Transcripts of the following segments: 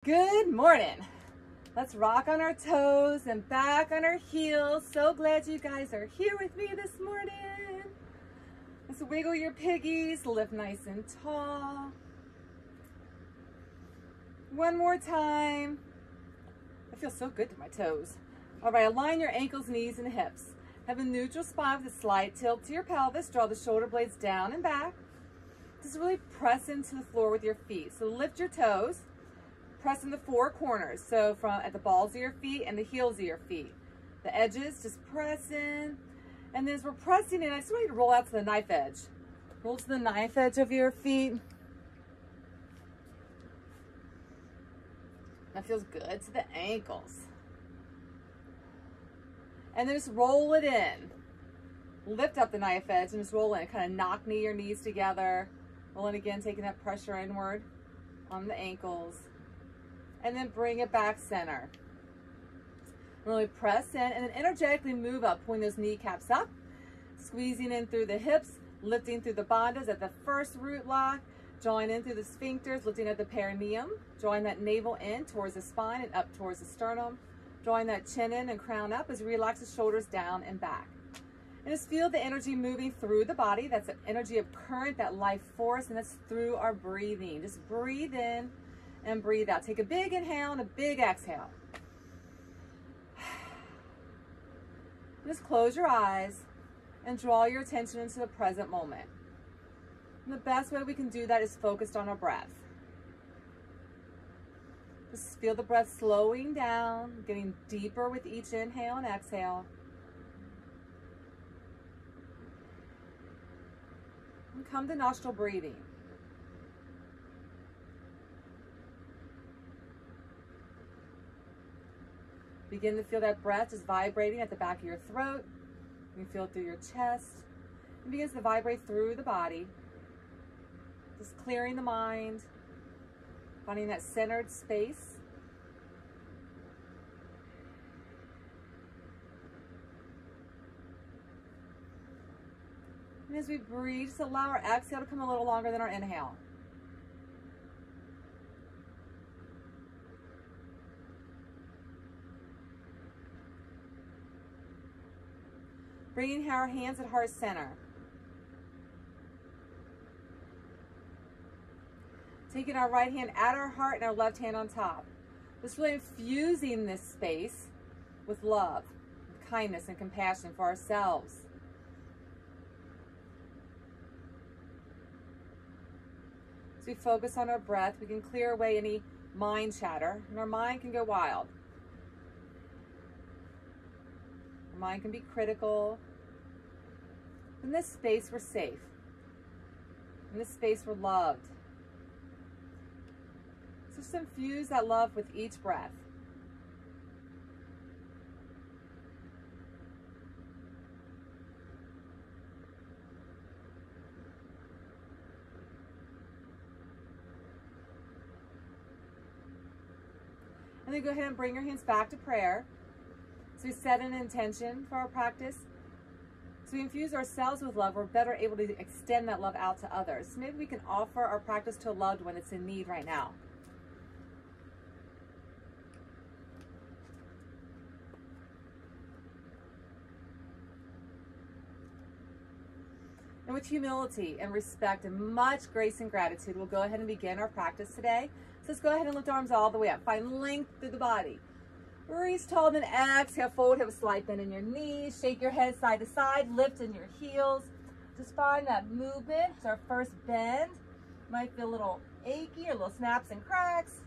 Good morning. Let's rock on our toes and back on our heels. So glad you guys are here with me this morning. Let's wiggle your piggies, lift nice and tall. One more time. I feel so good to my toes. All right, align your ankles, knees, and hips. Have a neutral spine with a slight tilt to your pelvis. Draw the shoulder blades down and back. Just really press into the floor with your feet. So lift your toes. Press in the four corners, so from at the balls of your feet and the heels of your feet. The edges, just press in. And then as we're pressing in, I just want you to roll out to the knife edge. Roll to the knife edge of your feet. That feels good to the ankles. And then just roll it in. Lift up the knife edge and just roll in. Kind of knock your knees together. Roll in again, taking that pressure inward on the ankles. And then bring it back center. Really press in and then energetically move up, pulling those kneecaps up, squeezing in through the hips, lifting through the bandhas at the first root lock, drawing in through the sphincters, lifting at the perineum, drawing that navel in towards the spine and up towards the sternum, drawing that chin in and crown up as we relax the shoulders down and back. And just feel the energy moving through the body. That's an energy of current, that life force, and that's through our breathing. Just breathe in and breathe out. Take a big inhale and a big exhale. Just close your eyes and draw your attention into the present moment. And the best way we can do that is focused on our breath. Just feel the breath slowing down, getting deeper with each inhale and exhale. And come to nostril breathing. Begin to feel that breath just vibrating at the back of your throat. You can feel it through your chest. It begins to vibrate through the body. Just clearing the mind, finding that centered space. And as we breathe, just allow our exhale to come a little longer than our inhale. Bringing our hands at heart center. Taking our right hand at our heart and our left hand on top. Just really infusing this space with love, with kindness and compassion for ourselves. As we focus on our breath, we can clear away any mind chatter, and our mind can go wild. Our mind can be critical. In this space, we're safe. In this space, we're loved. So just infuse that love with each breath. And then go ahead and bring your hands back to prayer. So we set an intention for our practice. So we infuse ourselves with love, we're better able to extend that love out to others. So maybe we can offer our practice to a loved one that's in need right now. And with humility and respect and much grace and gratitude, we'll go ahead and begin our practice today. So let's go ahead and lift arms all the way up. Find length through the body. Reach tall, then exhale forward, have a slight bend in your knees, shake your head side to side, lift in your heels. Just find that movement. It's our first bend. Might feel a little achy or little snaps and cracks.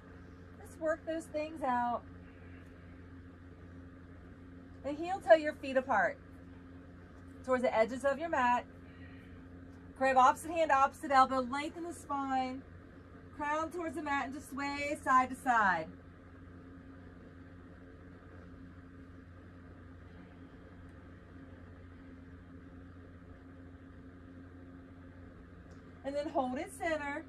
Just work those things out. And heel toe your feet apart towards the edges of your mat. Grab opposite hand, opposite elbow, lengthen the spine, crown towards the mat, and just sway side to side. And then hold it center.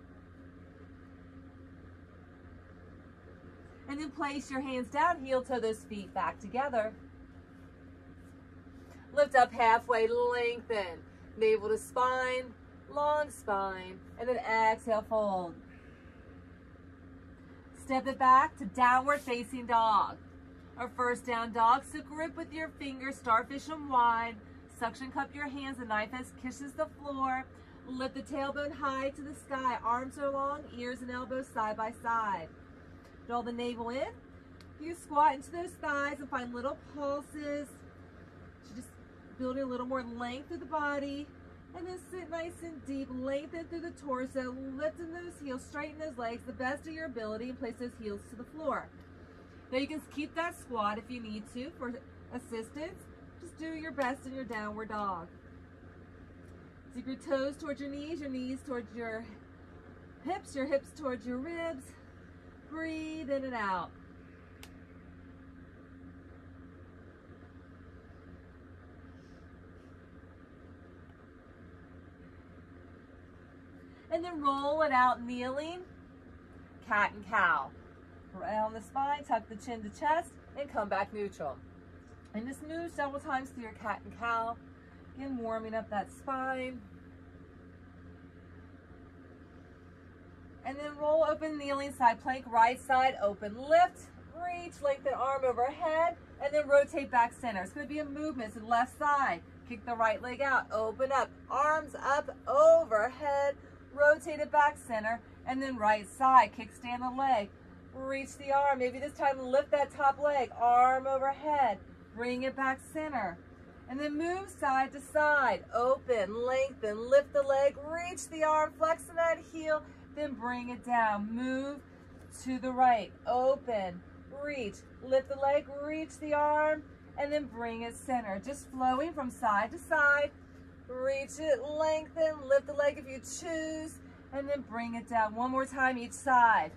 And then place your hands down, heel toe those feet back together. Lift up halfway, lengthen. Navel to spine, long spine. And then exhale, fold. Step it back to downward facing dog. Our first down dog, so grip with your fingers, starfish them wide. Suction cup your hands, the knife edge kisses the floor. Lift the tailbone high to the sky. Arms are long, ears and elbows side by side. Draw the navel in. You squat into those thighs and find little pulses. So just building a little more length through the body. And then sit nice and deep, lengthen through the torso, lifting those heels, straighten those legs the best of your ability, and place those heels to the floor. Now you can keep that squat if you need to for assistance. Just do your best in your downward dog. Keep your toes towards your knees towards your hips towards your ribs. Breathe in and out. And then roll it out, kneeling, cat and cow. Around the spine, tuck the chin to chest, and come back neutral. And just move several times through your cat and cow. Again, warming up that spine. And then roll open, kneeling side plank, right side open. Lift, reach, lengthen arm overhead, and then rotate back center. It's going to be a movement. So left side, kick the right leg out, open up, arms up, overhead, rotate it back center, and then right side, kickstand the leg, reach the arm, maybe this time lift that top leg, arm overhead, bring it back center, and then move side to side, open, lengthen, lift the leg, reach the arm, flexing that heel, then bring it down, move to the right, open, reach, lift the leg, reach the arm, and then bring it center, just flowing from side to side. Reach it, lengthen, lift the leg if you choose, and then bring it down. One more time each side.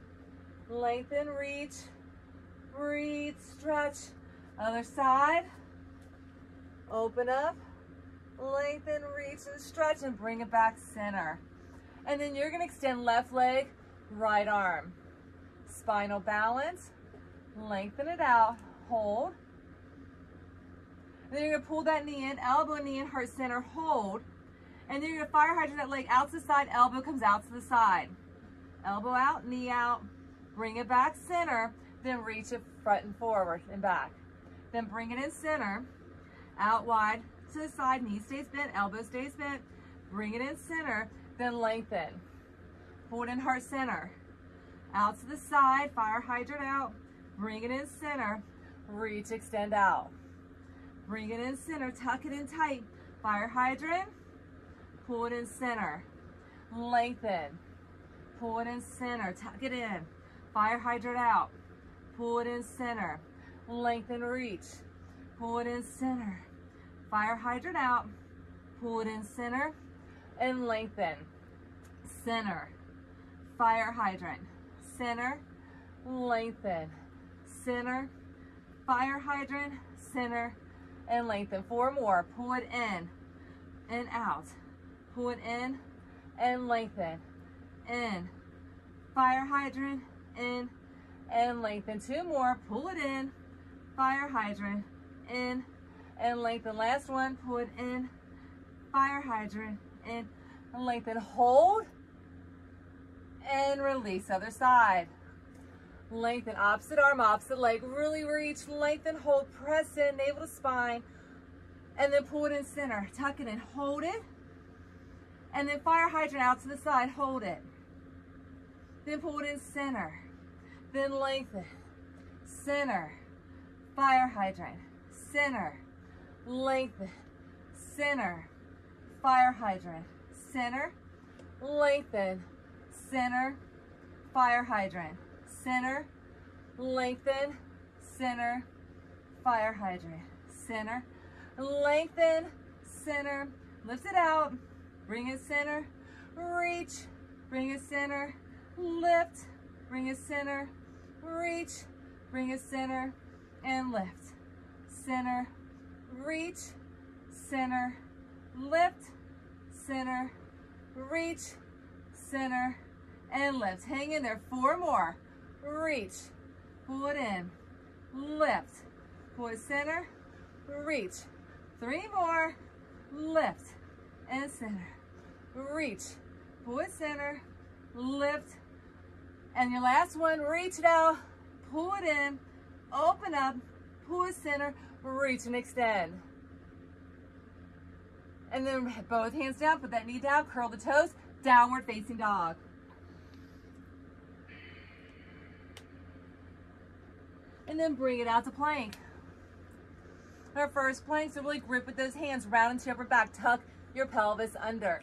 Lengthen, reach, breathe, stretch. Other side. Open up, lengthen, reach, and stretch, and bring it back center. And then you're going to extend left leg, right arm. Spinal balance, lengthen it out, hold. And then you're going to pull that knee in, elbow, knee in, heart center, hold. And then you're going to fire hydrant that leg out to the side, elbow comes out to the side. Elbow out, knee out, bring it back center, then reach it front and forward and back. Then bring it in center, out wide to the side, knee stays bent, elbow stays bent, bring it in center, then lengthen. Pull it in heart center, out to the side, fire hydrant out, bring it in center, reach, extend out. Bring it in center, tuck it in tight. Fire hydrant, pull it in center. Lengthen, pull it in center, tuck it in. Fire hydrant out, pull it in center. Lengthen, reach, pull it in center. Fire hydrant out, pull it in center, and lengthen. Center, fire hydrant, center, lengthen, center, fire hydrant, center, and lengthen. 4 more. Pull it in and out. Pull it in and lengthen. In. Fire hydrant. In and lengthen. 2 more. Pull it in. Fire hydrant. In and lengthen. Last one. Pull it in. Fire hydrant. In and lengthen. Hold and release. Other side. Lengthen, opposite arm, opposite leg, really reach, lengthen, hold, press in, navel to spine, and then pull it in center, tuck it in, hold it, and then fire hydrant out to the side, hold it, then pull it in center, then lengthen, center, fire hydrant, center, lengthen, center, fire hydrant, center, lengthen, center, fire hydrant, center, lengthen, center, fire hydrant, center, lengthen, center, lift it out, bring it center, reach, bring it center, lift, bring it center, reach, bring it center, and lift, center, reach, center, lift, center, reach, center, and lift. Hang in there. 4 more. Reach, pull it in, lift, pull it center, reach. 3 more, lift, and center, reach, pull it center, lift, And your last one, reach it out, pull it in, open up, pull it center, reach and extend. And then both hands down, put that knee down, curl the toes, downward facing dog. And then bring it out to plank. Our first plank, so really grip with those hands, round into your upper back, tuck your pelvis under.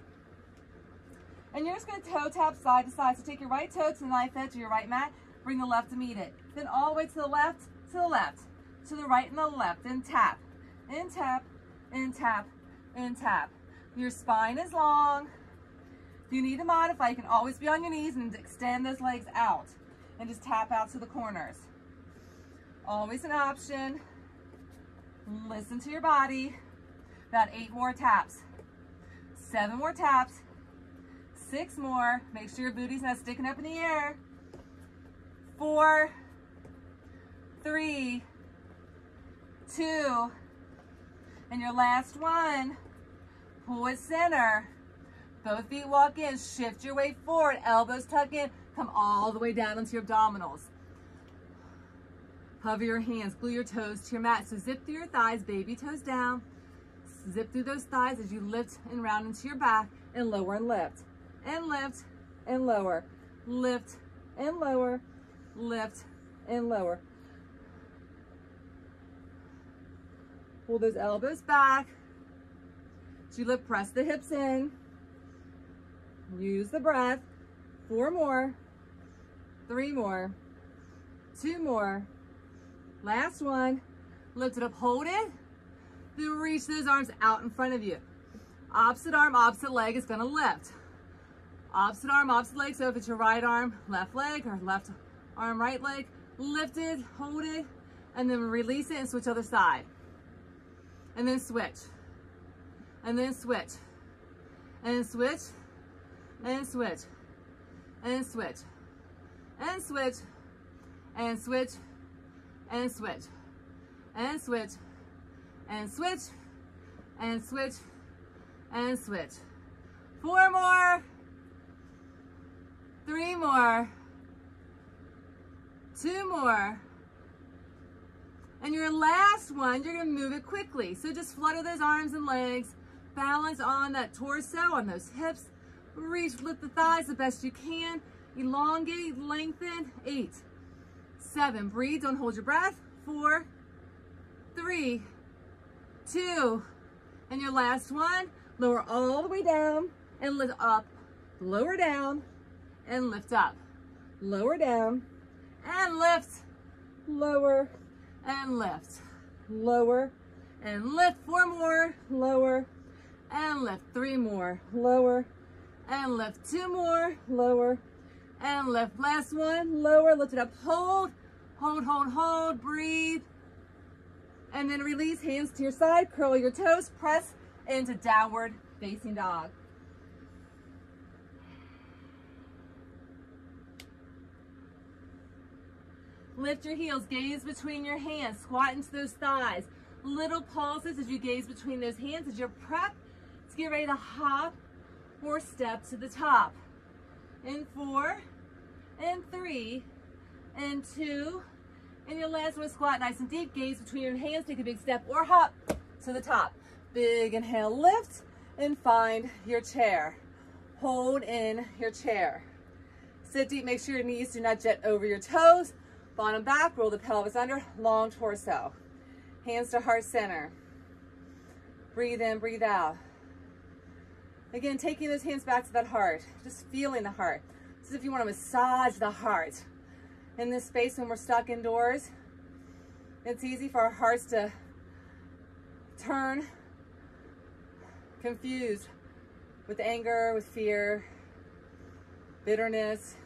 And you're just going to toe tap side to side. So take your right toe to the knife edge of your right mat, bring the left to meet it. Then all the way to the left, to the left, to the right and the left, and tap, and tap, and tap, and tap. Your spine is long. If you need to modify, you can always be on your knees and extend those legs out and just tap out to the corners. Always an option. Listen to your body. About 8 more taps. 7 more taps. 6 more. Make sure your booty's not sticking up in the air. 4, 3, 2, and your last one. Pull it center. Both feet walk in. Shift your weight forward. Elbows tuck in. Come all the way down into your abdominals. Hover your hands. Glue your toes to your mat. So zip through your thighs. Baby toes down. Zip through those thighs as you lift and round into your back. And lower and lift. And lift and lower. Lift and lower. Lift and lower. Pull those elbows back. As you lift, press the hips in. Use the breath. 4 more. 3 more. 2 more. Last one. Lift it up, hold it. Then reach those arms out in front of you. Opposite arm, opposite leg is gonna lift. Opposite arm, opposite leg. So if it's your right arm, left leg, or left arm, right leg, lift it, hold it, and then release it and switch other side. And then switch. And then switch. And switch. And switch. And switch. And switch. And switch. And switch. And switch. And switch. And switch. And switch. 4 more. 3 more. 2 more. And your last one, you're going to move it quickly. So just flutter those arms and legs. Balance on that torso, on those hips. Reach, lift the thighs the best you can. Elongate, lengthen. 8, 7, breathe, don't hold your breath. 4, 3, 2, and your last one, lower all the way down and lift up. Lower down and lift up. Lower down and lift. Lower and lift. Lower and lift. 4 more. Lower and lift. 3 more. Lower and lift. 2 more. Lower and lift. Last one. Lower. Lift it up. Hold. Hold, hold, hold. Breathe. And then release. Hands to your side. Curl your toes. Press into downward facing dog. Lift your heels, gaze between your hands, squat into those thighs. Little pulses as you gaze between those hands as you're prepped to get ready to hop or step to the top. In 4, and 3, and 2, and your last one, squat nice and deep, gaze between your hands, take a big step or hop to the top. Big inhale, lift, and find your chair. Hold in your chair. Sit deep, make sure your knees do not jet over your toes. Bottom back, roll the pelvis under, long torso. Hands to heart center. Breathe in, breathe out. Again, taking those hands back to that heart, just feeling the heart. This is if you want to massage the heart. In this space when we're stuck indoors, it's easy for our hearts to turn confused with anger, with fear, bitterness,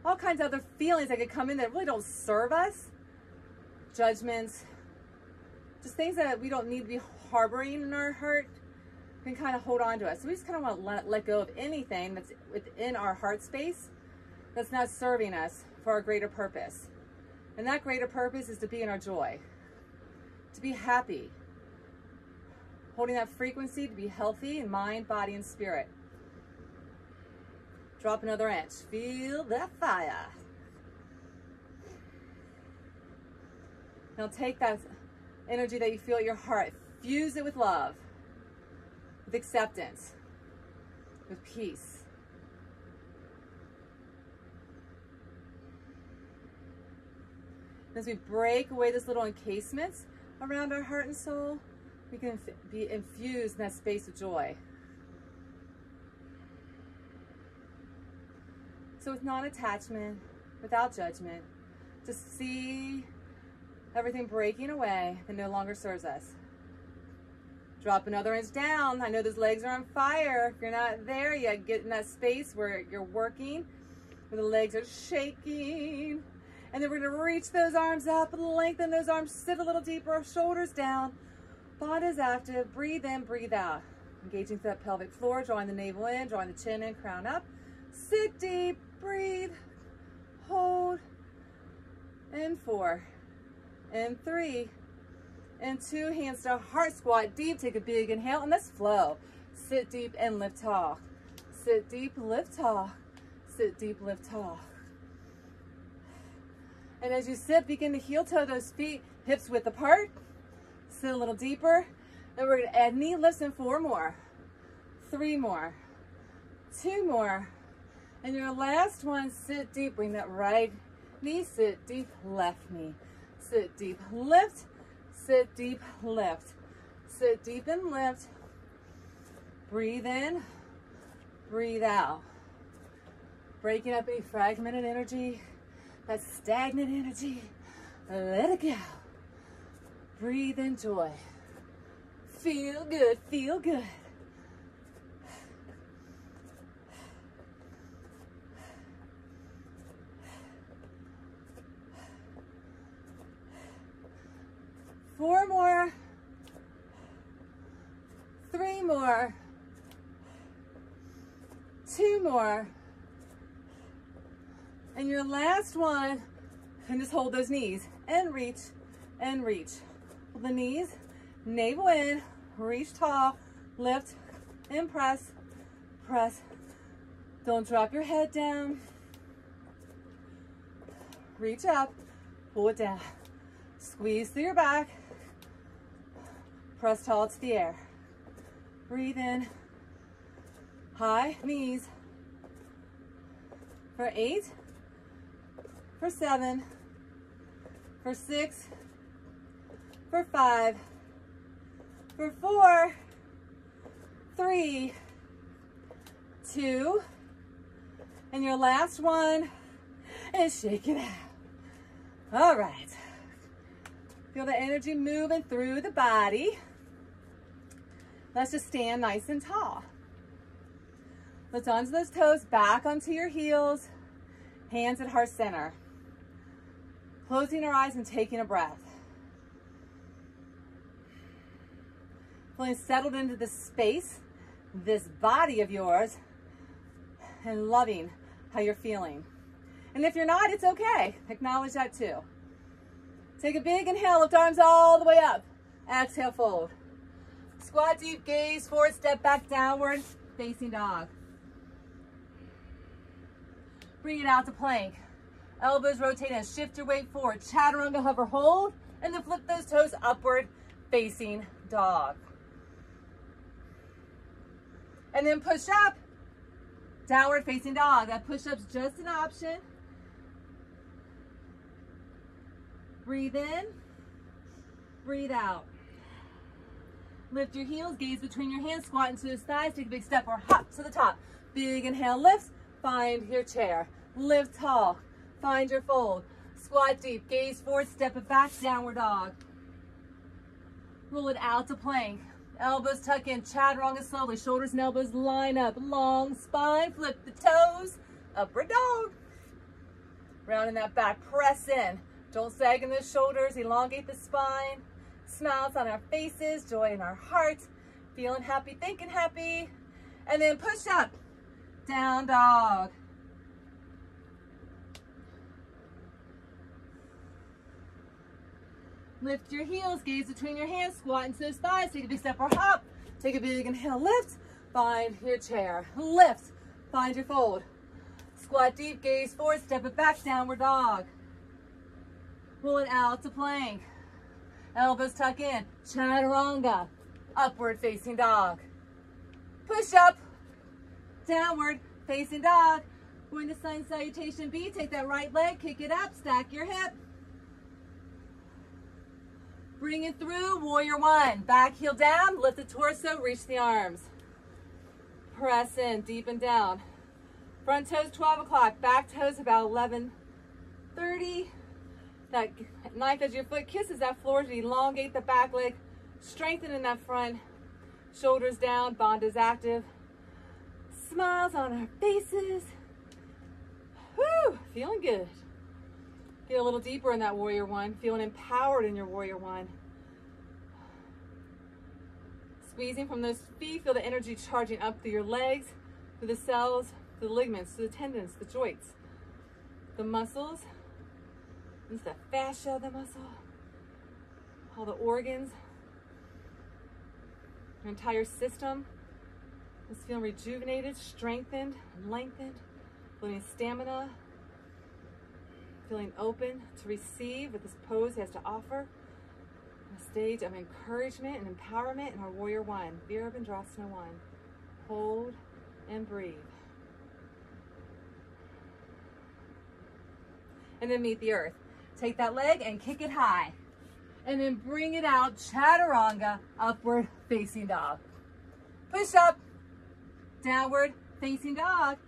all kinds of other feelings that could come in that really don't serve us. Judgments, just things that we don't need to be harboring in our heart can kind of hold on to us. So we just kind of want to let go of anything that's within our heart space that's not serving us for our greater purpose. And that greater purpose is to be in our joy, to be happy, holding that frequency, to be healthy in mind, body, and spirit. Drop another inch. Feel that fire. Now take that energy that you feel at your heart, fuse it with love, with acceptance, with peace. As we break away those little encasements around our heart and soul, we can be infused in that space of joy. So with non-attachment, without judgment, just see everything breaking away that no longer serves us. Drop another inch down. I know those legs are on fire. If you're not there yet, get in that space where you're working, where the legs are shaking. And then we're going to reach those arms up, lengthen those arms, sit a little deeper, shoulders down. Body is active. Breathe in, breathe out. Engaging through that pelvic floor, drawing the navel in, drawing the chin in, crown up. Sit deep, breathe, hold, and 4, and 3, and 2, hands to heart, squat deep, take a big inhale, and let's flow. Sit deep and lift tall. Sit deep, lift tall. Sit deep, lift tall. And as you sit, begin to heel toe those feet, hips width apart. Sit a little deeper. And we're going to add knee lifts in 4 more. 3 more. 2 more. And your last one, sit deep. Bring that right knee, sit deep, left knee. Sit deep, lift. Sit deep, lift. Sit deep and lift. Breathe in, breathe out. Breaking up any fragmented energy. That stagnant energy, let it go. Breathe in joy. Feel good, feel good. Four more. 3 more. 2 more. And your last one, and just hold those knees and reach and reach. Hold the knees, navel in, reach tall, lift and press, press. Don't drop your head down. Reach up, pull it down. Squeeze through your back. Press tall to the air. Breathe in. High knees. For 8. For 7, for 6, for 5, for 4, 3, 2, and your last one, and shake it out. All right. Feel the energy moving through the body. Let's just stand nice and tall. Lift onto those toes, back onto your heels, hands at heart center. Closing our eyes and taking a breath. Feeling settled into this space, this body of yours, and loving how you're feeling. And if you're not, it's okay. Acknowledge that too. Take a big inhale, lift arms all the way up. Exhale, fold. Squat deep, gaze forward, step back downward, facing dog. Bring it out to plank. Elbows rotate and shift your weight forward. Chaturanga, hover, hold, and then flip those toes upward, facing dog. And then push up, downward facing dog. That push-up's just an option. Breathe in, breathe out. Lift your heels, gaze between your hands, squat into those thighs, take a big step or hop to the top. Big inhale, lift, find your chair. Lift tall. Find your fold. Squat deep. Gaze forward. Step it back. Downward dog. Roll it out to plank. Elbows tuck in. Chaturanga slowly. Shoulders and elbows line up. Long spine. Flip the toes. Upward dog. Rounding that back. Press in. Don't sag in those shoulders. Elongate the spine. Smiles on our faces. Joy in our heart. Feeling happy. Thinking happy. And then push up. Down dog. Lift your heels, gaze between your hands, squat into those thighs, take a big step or hop. Take a big inhale, lift, find your chair. Lift, find your fold. Squat deep, gaze forward, step it back, downward dog. Roll it out to plank. Elbows tuck in. Chaturanga. Upward facing dog. Push up. Downward facing dog. Going to sun salutation B. Take that right leg, kick it up, stack your hip. Bring it through, warrior one. Back heel down, lift the torso, reach the arms. Press in, deep and down. Front toes 12 o'clock, back toes about 11:30. That knife edge of your foot kisses that floor to elongate the back leg, strengthen in that front. Shoulders down, bond is active. Smiles on our faces. Woo, feeling good. Get a little deeper in that warrior one, feeling empowered in your warrior one. Squeezing from those feet, feel the energy charging up through your legs, through the cells, through the ligaments, through the tendons, the joints, the muscles. This is the fascia of the muscle, all the organs, your entire system is feeling rejuvenated, strengthened, and lengthened, building stamina, feeling open to receive what this pose has to offer. A stage of encouragement and empowerment in our warrior one, Virabhadrasana 1. Hold and breathe. And then meet the earth. Take that leg and kick it high. And then bring it out, chaturanga, upward facing dog. Push up, downward facing dog.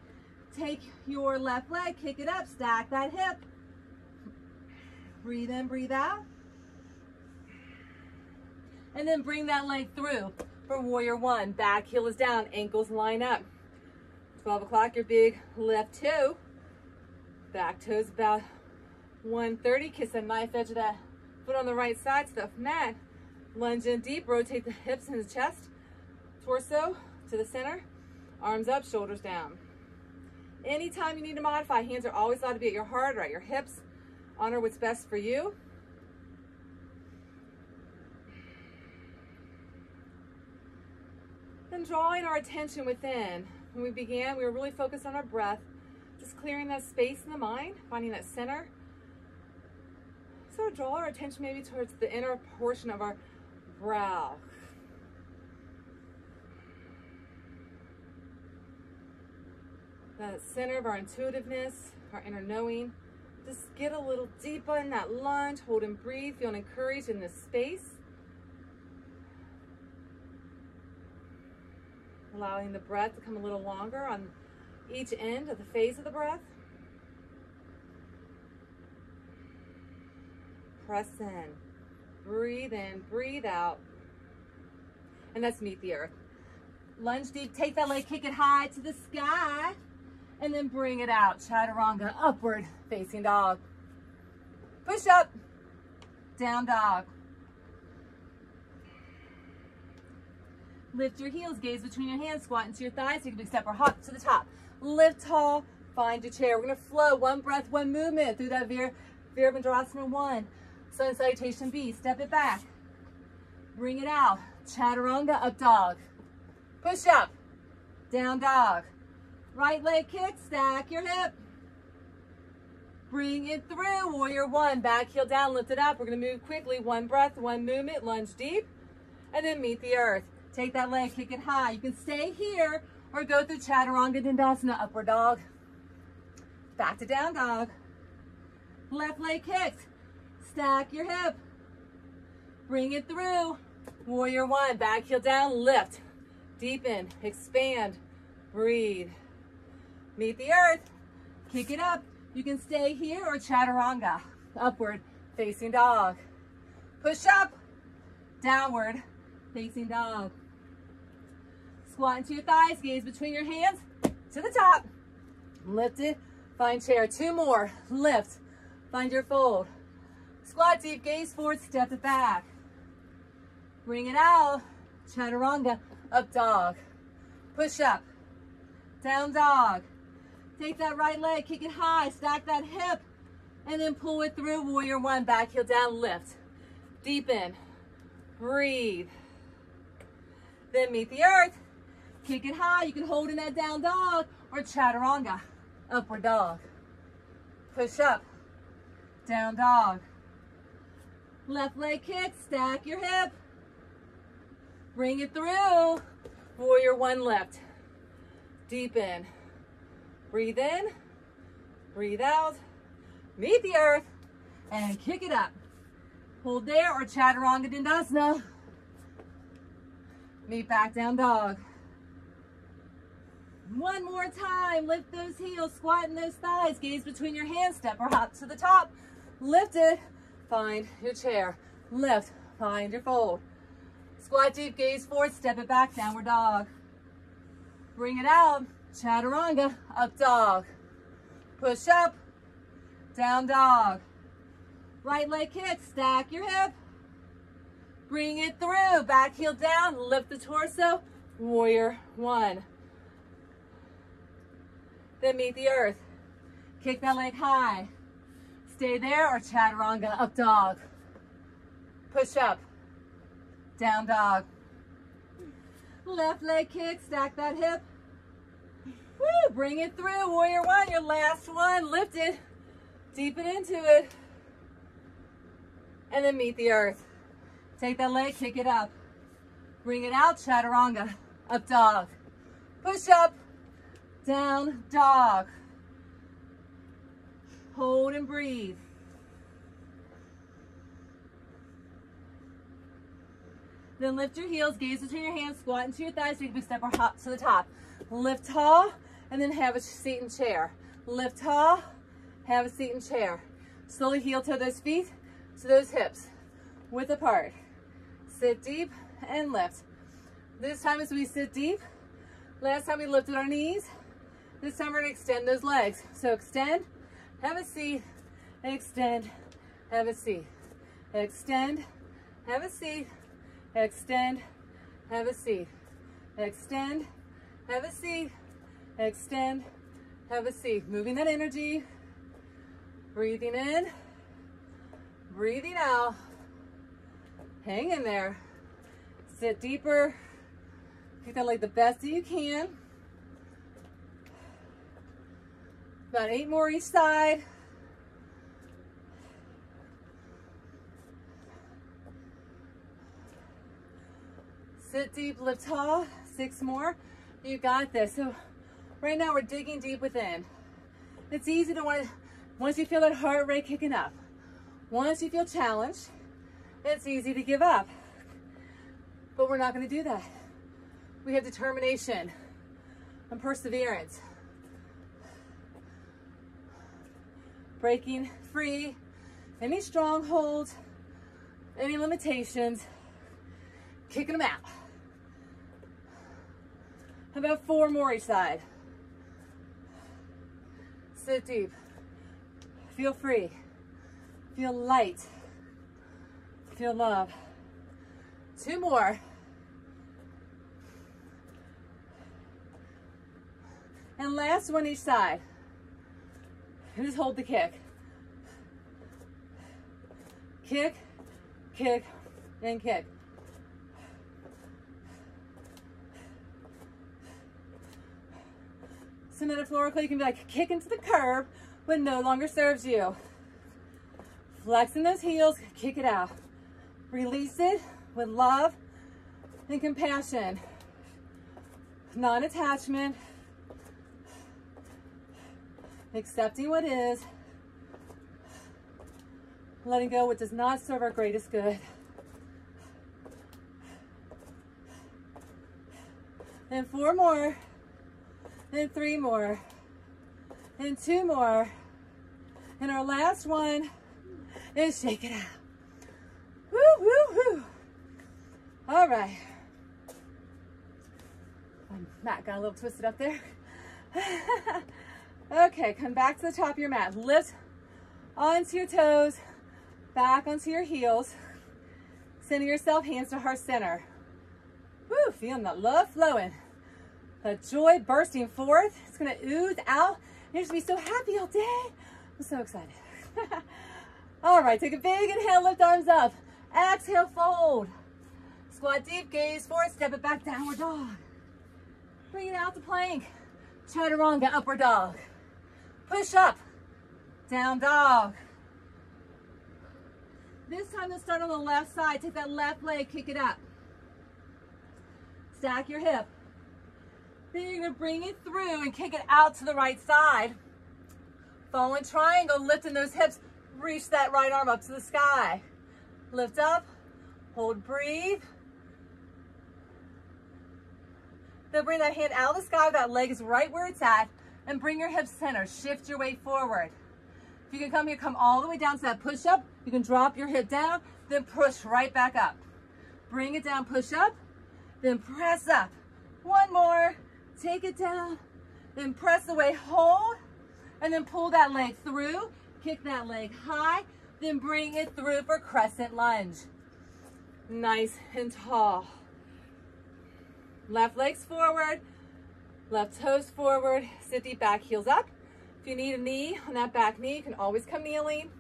Take your left leg, kick it up, stack that hip. Breathe in, breathe out. And then bring that leg through for warrior one. Back heel is down, ankles line up. 12 o'clock, your big left toe. Back toes about 130. Kiss the knife edge of that foot on the right side to the mat. Lunge in deep, rotate the hips and the chest. Torso to the center. Arms up, shoulders down. Anytime you need to modify, hands are always allowed to be at your heart or at your hips. Honor what's best for you. Then drawing our attention within. When we began, we were really focused on our breath, just clearing that space in the mind, finding that center. So draw our attention maybe towards the inner portion of our brow. The center of our intuitiveness, our inner knowing. Just get a little deeper in that lunge, hold and breathe, feeling encouraged in this space. Allowing the breath to come a little longer on each end of the phase of the breath. Press in, breathe out. And let's meet the earth. Lunge deep, take that leg, kick it high to the sky. And then bring it out, chaturanga, upward facing dog. Push up, down dog. Lift your heels, gaze between your hands, squat into your thighs, take a big step or hop to the top. Lift tall, find your chair. We're gonna flow, one breath, one movement through that Virabhadrasana 1. Sun salutation B, step it back. Bring it out, chaturanga, up dog. Push up, down dog. Right leg kick, stack your hip. Bring it through, warrior one. Back heel down, lift it up. We're gonna move quickly, one breath, one movement, lunge deep, and then meet the earth. Take that leg, kick it high. You can stay here or go through chaturanga dandasana, upward dog. Back to down dog. Left leg kicks, stack your hip. Bring it through, warrior one. Back heel down, lift, deepen, expand, breathe. Meet the earth, kick it up. You can stay here or chaturanga, upward facing dog. Push up, downward facing dog. Squat into your thighs, gaze between your hands to the top. Lift it, find chair. Two more, lift, find your fold. Squat deep, gaze forward, step it back. Bring it out, chaturanga, up dog. Push up, down dog. Take that right leg, kick it high, stack that hip, and then pull it through, warrior one. Back heel down, lift, deepen, breathe. Then meet the earth, kick it high. You can hold in that down dog or chaturanga, upward dog. Push up, down dog. Left leg kick, stack your hip. Bring it through. Warrior one lift. Deep in. Breathe in. Breathe out. Meet the earth. And kick it up. Hold there or chaturanga dandasana. Meet back down dog. One more time. Lift those heels. Squat in those thighs. Gaze between your hands. Step or hop to the top. Lift it. Find your chair. Lift. Find your fold. Squat deep. Gaze forward. Step it back. Downward dog. Bring it out. Chaturanga. Up dog. Push up. Down dog. Right leg kick. Stack your hip. Bring it through. Back heel down. Lift the torso. Warrior one. Then meet the earth. Kick that leg high. Stay there or chaturanga. Up dog. Push up. Down dog. Left leg kick. Stack that hip. Woo! Bring it through. Warrior one. Your last one. Lift it. Deepen into it. And then meet the earth. Take that leg. Kick it up. Bring it out. Chaturanga. Up dog. Push up. Down dog. Hold and breathe. Then lift your heels, gaze between your hands, squat into your thighs, take a big step or hop to the top. Lift tall, and then have a seat in chair. Lift tall, have a seat in chair. Slowly heel toe those feet to those hips, width apart. Sit deep and lift. This time as we sit deep, last time we lifted our knees, this time we're gonna extend those legs. So extend, have a seat, extend, have a seat. Extend, have a seat, extend, have a seat. Extend, have a seat, extend, have a seat. Moving that energy, breathing in, breathing out. Hang in there. Sit deeper. Kick that leg the best that you can. About 8 more each side. Sit deep, lift tall. 6 more. You got this. So right now we're digging deep within. It's easy to once you feel that heart rate kicking up, once you feel challenged, it's easy to give up. But we're not going to do that. We have determination and perseverance. Breaking free any strongholds, any limitations, kicking them out. How about 4 more each side? Sit deep. Feel free. Feel light. Feel love. 2 more. And last one each side. And just hold the kick. Kick, kick, and kick. So metaphorically, you can be like kick into the curb when no longer serves you. Flexing those heels, kick it out. Release it with love and compassion. Non-attachment. Accepting what is. Letting go what does not serve our greatest good. And 4 more. And 3 more. And 2 more. And our last one is shake it out. Woo, woo, woo. All right. My mat got a little twisted up there. Okay, come back to the top of your mat. Lift onto your toes, back onto your heels. Center yourself, hands to heart center. Woo, feeling that love flowing. That joy bursting forth. It's gonna ooze out. You're just gonna be so happy all day. I'm so excited. All right, take a big inhale, lift arms up. Exhale, fold. Squat deep, gaze forward, step it back, downward dog. Bring it out to plank. Chaturanga, upward dog. Push up, down dog. This time let's start on the left side. Take that left leg, kick it up. Stack your hip. Then you're going to bring it through and kick it out to the right side. Following triangle, lifting those hips. Reach that right arm up to the sky. Lift up, hold, breathe. Then bring that hand out of the sky. That leg is right where it's at. And bring your hips center. Shift your weight forward. If you can come here, come all the way down to that push up. You can drop your hip down, then push right back up. Bring it down, push up, then press up. One more. Take it down, then press away, hold, and then pull that leg through. Kick that leg high, then bring it through for crescent lunge. Nice and tall. Left leg's forward, left toes forward, sit deep back, heels up. If you need a knee on that back knee, you can always come kneeling.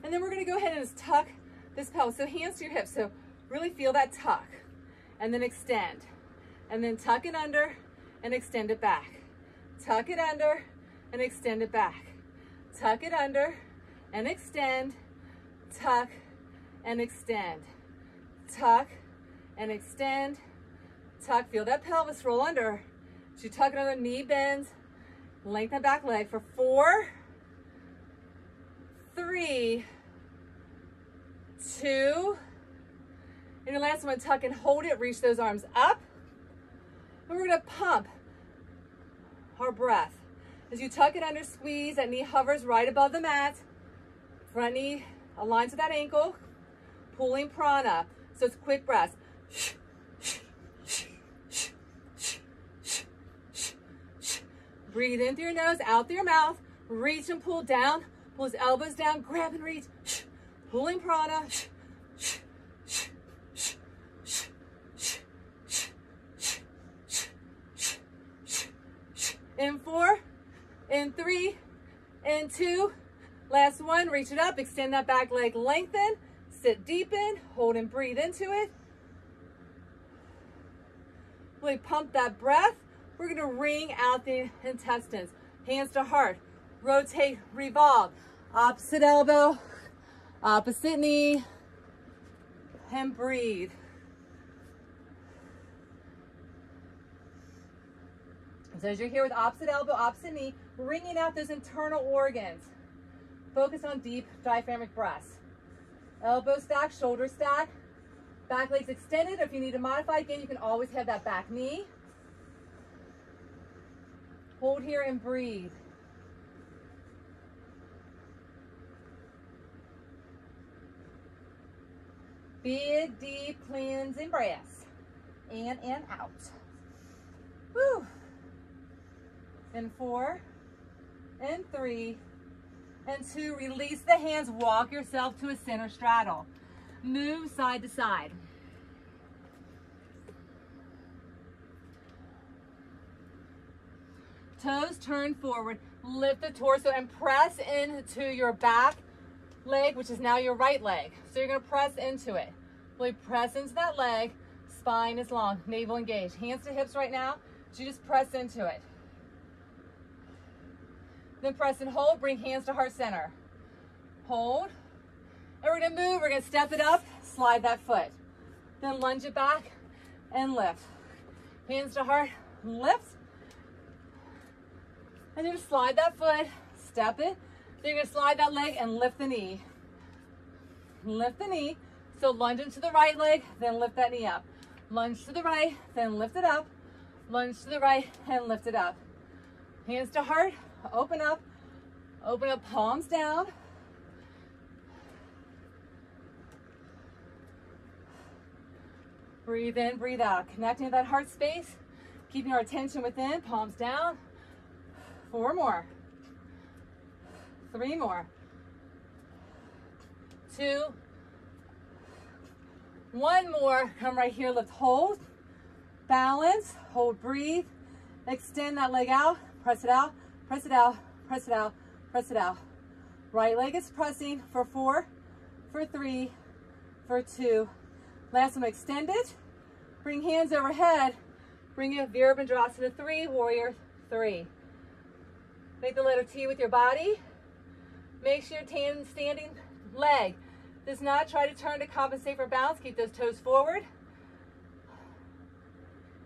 And then we're gonna go ahead and just tuck this pelvis. So hands to your hips, so really feel that tuck. And then extend. And then tuck it under and extend it back. Tuck it under and extend it back. Tuck it under and extend. Tuck and extend. Tuck and extend. Tuck, feel that pelvis roll under. As you tuck it under, knee bends. Lengthen back leg for 4, 3, 2, and your last one, tuck and hold it, reach those arms up. And we're gonna pump our breath. As you tuck it under, squeeze, that knee hovers right above the mat. Front knee aligns with that ankle, pulling prana. So it's quick breaths. Breathe in through your nose, out through your mouth. Reach and pull down. Pull his elbows down, grab and reach. Pulling prana. In 4, in 3, in 2. Last one, reach it up, extend that back leg, lengthen, sit deep in, hold and breathe into it. Really pump that breath. We're gonna wring out the intestines. Hands to heart, rotate, revolve. Opposite elbow, opposite knee, and breathe. So as you're here with opposite elbow, opposite knee, wringing out those internal organs. Focus on deep diaphragmatic breaths. Elbow stack, shoulder stack, back legs extended. If you need to modify again, you can always have that back knee. Hold here and breathe. Big, deep, cleansing breaths. In and out. Woo. And 4, and 3, and 2. Release the hands, walk yourself to a center straddle. Move side to side. Toes turn forward, lift the torso and press into your back leg, which is now your right leg. So you're gonna press into it. Really press into that leg, spine is long, navel engaged. Hands to hips right now, so you just press into it. Then press and hold, bring hands to heart center. Hold, and we're gonna move, we're gonna step it up, slide that foot. Then lunge it back and lift. Hands to heart, lift. And then slide that foot, step it. Then you're gonna slide that leg and lift the knee. Lift the knee. So lunge into the right leg, then lift that knee up. Lunge to the right, then lift it up. Lunge to the right and lift it up. Hands to heart, open up, palms down. Breathe in, breathe out. Connecting to that heart space, keeping our attention within, palms down. 4 more. 3 more. 2. 1 more. Come right here, lift, hold. Balance, hold, breathe. Extend that leg out, press it out, press it out, press it out, press it out. Right leg is pressing for 4, for 3, for 2. Last one, extend it. Bring hands overhead. Bring it, Virabhadrasana 3, warrior 3. Make the letter T with your body. make sure your standing leg does not try to turn to compensate for balance. Keep those toes forward.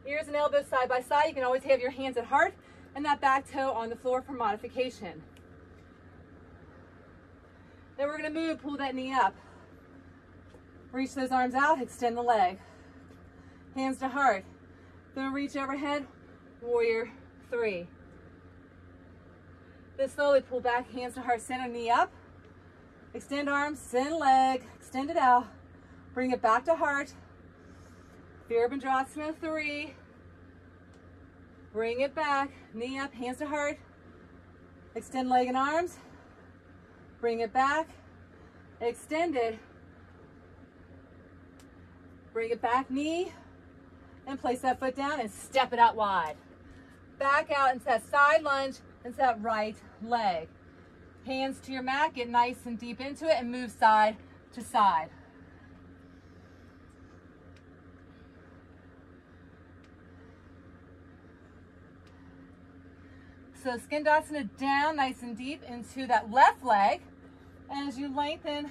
Ears and elbows side by side. You can always have your hands at heart and that back toe on the floor for modification. Then we're going to move, pull that knee up. Reach those arms out, extend the leg. Hands to heart. Then reach overhead, warrior 3. Then slowly pull back, hands to heart center, knee up. Extend arms, send leg, extend it out. Bring it back to heart. Virabhadrasana 3. Bring it back, knee up, hands to heart. Extend leg and arms. Bring it back, extend it. Bring it back, knee, and place that foot down and step it out wide. Back out into that side lunge, into that right leg. Hands to your mat, get nice and deep into it and move side to side. So Skandasana down nice and deep into that left leg. And as you lengthen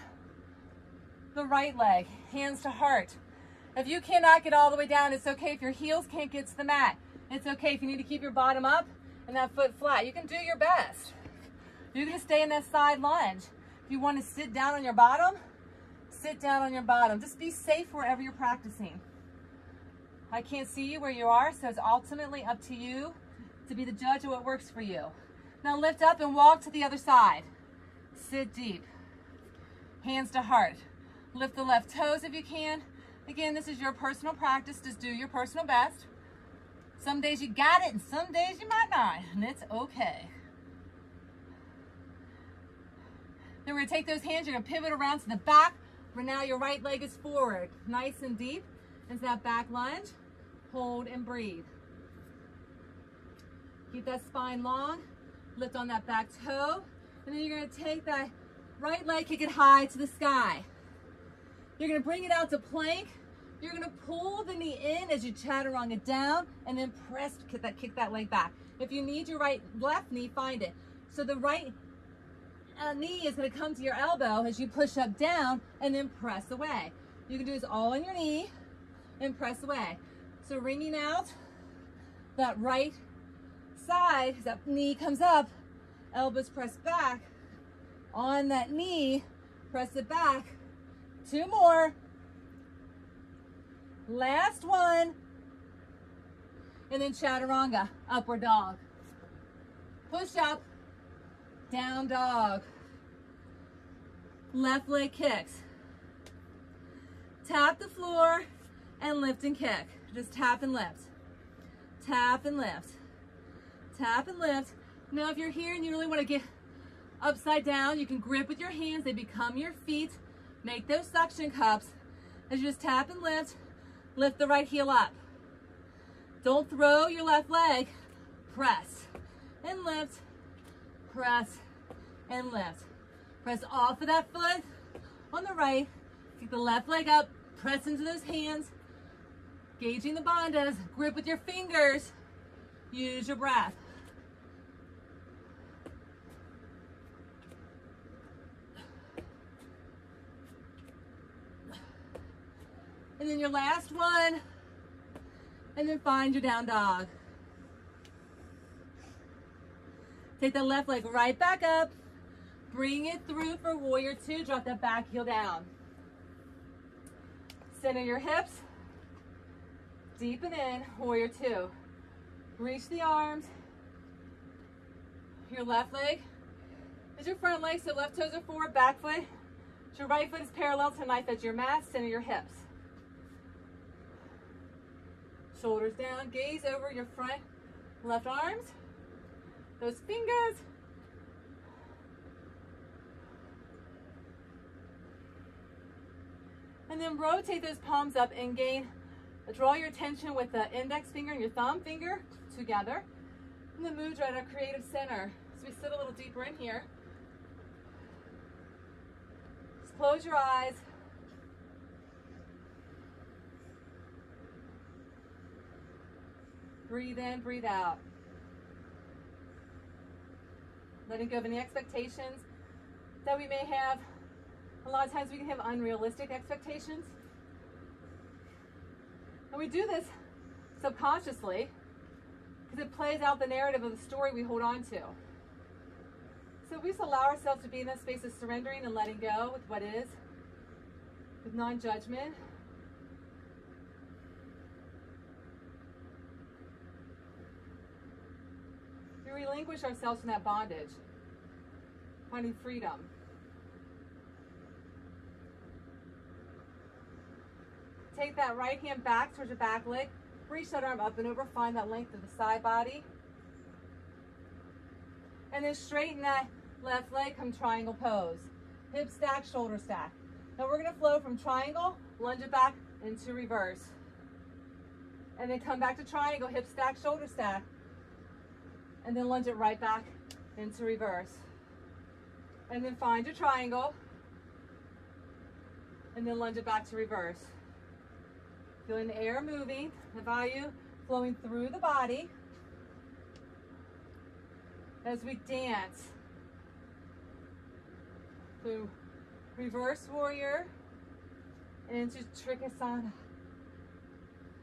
the right leg, hands to heart. If you cannot get all the way down, it's okay if your heels can't get to the mat. It's okay if you need to keep your bottom up and that foot flat. You can do your best. You're gonna stay in that side lunge. If you want to sit down on your bottom, sit down on your bottom. Just be safe wherever you're practicing. I can't see you where you are, so it's ultimately up to you to be the judge of what works for you. Now lift up and walk to the other side. Sit deep. Hands to heart. Lift the left toes if you can. Again, this is your personal practice. Just do your personal best. Some days you got it and some days you might not, and it's okay. Then we're gonna take those hands, you're gonna pivot around to the back, where now your right leg is forward. Nice and deep into that back lunge. Hold and breathe. Keep that spine long. Lift on that back toe. And then you're gonna take that right leg, kick it high to the sky. You're gonna bring it out to plank. You're gonna pull the knee in as you chaturanga down and then press, kick that leg back. If you need your left knee, find it. So the right knee is gonna come to your elbow as you push up down and then press away. You can do this all on your knee and press away. So wringing out that right side, as that knee comes up, elbows press back. On that knee, press it back. 2 more. Last one. And then chaturanga, upward dog. Push up, down dog. Left leg kicks. Tap the floor and lift and kick. Just tap and lift. Tap and lift. Tap and lift. Now if you're here and you really want to get upside down, you can grip with your hands. They become your feet. Make those suction cups. As you just tap and lift, lift the right heel up. Don't throw your left leg. Press and lift. Press and lift. Press off of that foot on the right. Kick the left leg up. Press into those hands. Gauging the bandhas. Grip with your fingers. Use your breath. And then your last one. And then find your down dog. Take the left leg right back up. Bring it through for warrior 2. Drop that back heel down. Center your hips. Deepen in, warrior 2. Reach the arms. Your left leg is your front leg, so left toes are forward, back foot. Your right foot is parallel to knife edge your mat. Center your hips. Shoulders down, gaze over your front left arms. Those fingers. And then rotate those palms up and draw your attention with the index finger and your thumb finger together. And then mudra at our creative center. So we sit a little deeper in here. Just close your eyes. Breathe in, breathe out. Letting go of any expectations that we may have. A lot of times we can have unrealistic expectations. And we do this subconsciously because it plays out the narrative of the story we hold on to. So we just allow ourselves to be in that space of surrendering and letting go with what is, with non-judgment. We relinquish ourselves from that bondage, finding freedom. Take that right hand back towards your back leg. Reach that arm up and over. Find that length of the side body. And then straighten that left leg. Come triangle pose. Hip stack, shoulder stack. Now we're going to flow from triangle, lunge it back into reverse. And then come back to triangle, hip stack, shoulder stack. And then lunge it right back into reverse. And then find your triangle. And then lunge it back to reverse. Feeling the air moving, the value flowing through the body as we dance through reverse warrior and into Trikonasana,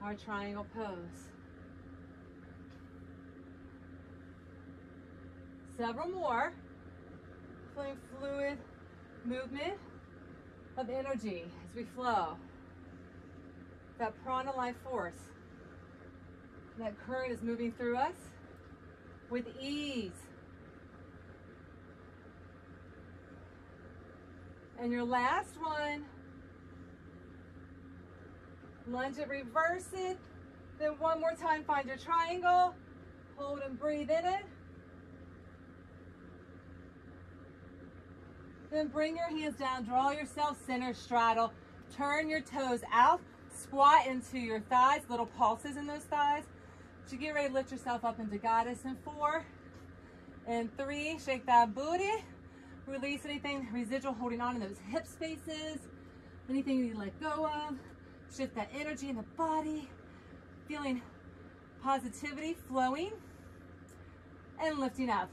our triangle pose. Several more, feeling fluid movement of energy as we flow. That prana life force, that current is moving through us with ease. And your last one, lunge it, reverse it. Then one more time, find your triangle, hold and breathe in it. Then bring your hands down, draw yourself center, straddle, turn your toes out. Squat into your thighs, little pulses in those thighs. So you get ready to lift yourself up into goddess in 4 and 3. Shake that booty. Release anything residual holding on in those hip spaces. Anything you let go of. Shift that energy in the body. Feeling positivity flowing and lifting up.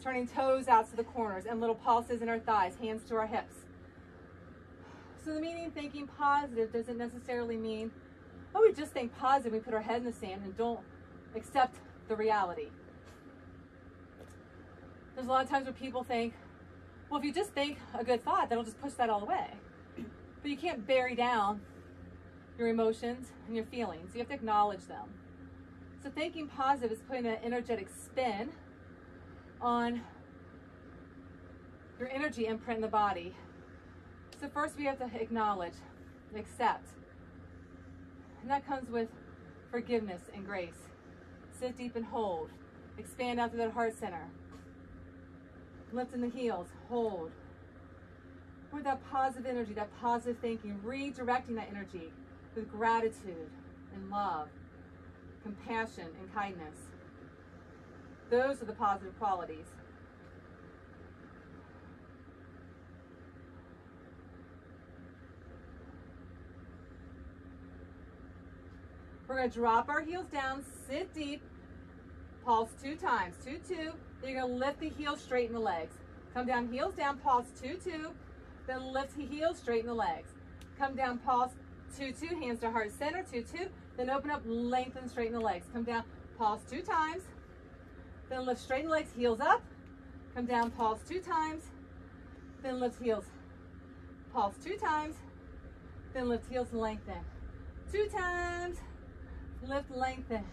Turning toes out to the corners and little pulses in our thighs, hands to our hips. So the meaning thinking positive doesn't necessarily mean, oh, we just think positive, we put our head in the sand and don't accept the reality. There's a lot of times where people think, well, if you just think a good thought, that'll just push that all away. But you can't bury down your emotions and your feelings. You have to acknowledge them. So thinking positive is putting an energetic spin on your energy imprint in the body. So first we have to acknowledge, accept. And that comes with forgiveness and grace. Sit deep and hold. Expand out through that heart center. Lift in the heels, hold. With that positive energy, that positive thinking, redirecting that energy with gratitude and love, compassion and kindness. Those are the positive qualities. We're going to drop our heels down, sit deep, pulse 2 times, 2, 2. Then you're going to lift the heels, straighten the legs. Come down, heels down, pulse 2, 2. Then lift the heels, straighten the legs. Come down, pulse 2, 2, hands to heart center, 2, 2. Then open up, lengthen, straighten the legs. Come down, pulse 2 times. Then lift, straighten legs, heels up. Come down, pulse 2 times. Then lift heels, pulse 2 times. Then lift heels, lengthen. 2 times. Lift, lengthen.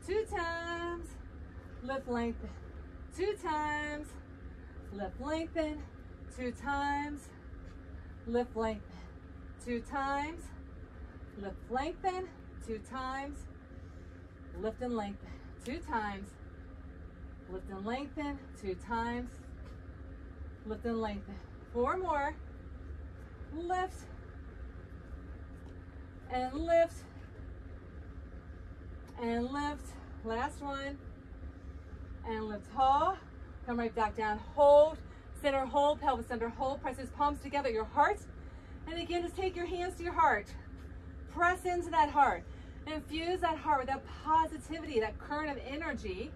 2 times. Lift, lengthen. 2 times. Lift, lengthen. 2 times. Lift, lengthen. 2 times. Lift, lengthen. 2 times. Lift and lengthen. 2 times. Lift and lengthen. 2 times. Lift and lengthen. 4 more. Lift. And lift. And lift. Last one. And lift tall. Come right back down. Hold. Center hold. Pelvis under hold. Press those palms together at your heart. And again, just take your hands to your heart. Press into that heart. Infuse that heart with that positivity, that current of energy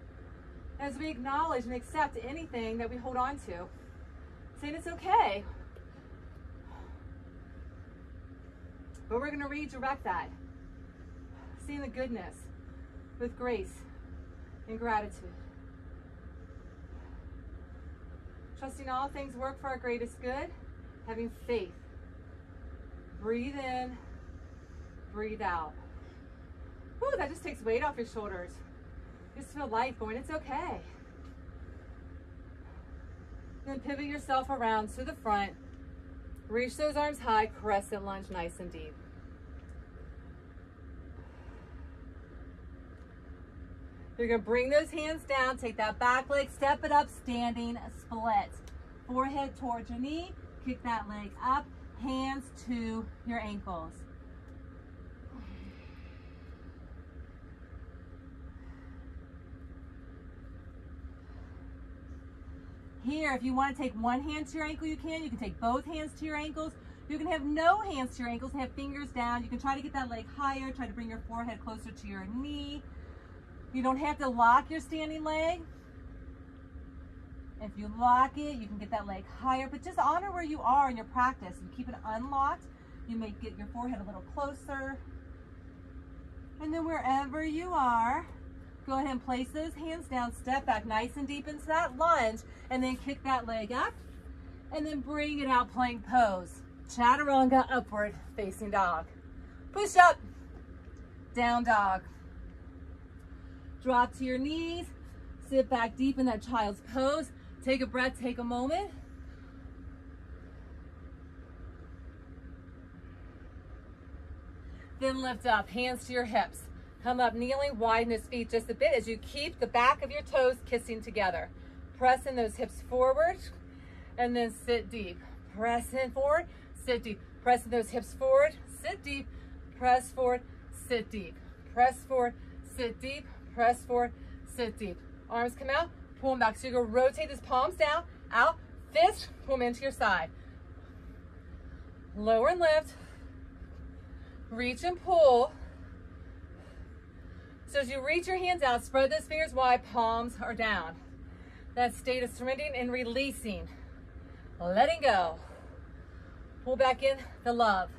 as we acknowledge and accept anything that we hold on to. saying it's okay. But we're going to redirect that. Seeing the goodness with grace and gratitude. Trusting all things work for our greatest good. Having faith. Breathe in, breathe out. Whew, that just takes weight off your shoulders. Just feel light going, it's okay. Then pivot yourself around to the front. Reach those arms high, crescent lunge, nice and deep. You're gonna bring those hands down, take that back leg, step it up, standing split. Forehead towards your knee, kick that leg up, hands to your ankles. Here, if you want to take one hand to your ankle, you can. You can take both hands to your ankles. You can have no hands to your ankles, have fingers down. You can try to get that leg higher, try to bring your forehead closer to your knee. You don't have to lock your standing leg. If you lock it, you can get that leg higher, but just honor where you are in your practice and keep it unlocked. You may get your forehead a little closer. And then wherever you are, go ahead and place those hands down, step back nice and deep into that lunge, and then kick that leg up, and then bring it out, plank pose. Chaturanga, upward facing dog. Push up, down dog. Drop to your knees, sit back deep in that child's pose. Take a breath, take a moment. Then lift up, hands to your hips. Come up, kneeling, widen his feet just a bit as you keep the back of your toes kissing together. Press in those hips forward, and then sit deep. Press in forward, sit deep. Press in those hips forward, sit deep. Press forward, sit deep. Press forward, sit deep. Press forward, sit deep. Arms come out, pull them back. So you're gonna rotate these palms down, out, fist, pull them into your side. Lower and lift. Reach and pull. So as you reach your hands out, spread those fingers wide, palms are down. That state of surrendering and releasing. Letting go. Pull back in the love.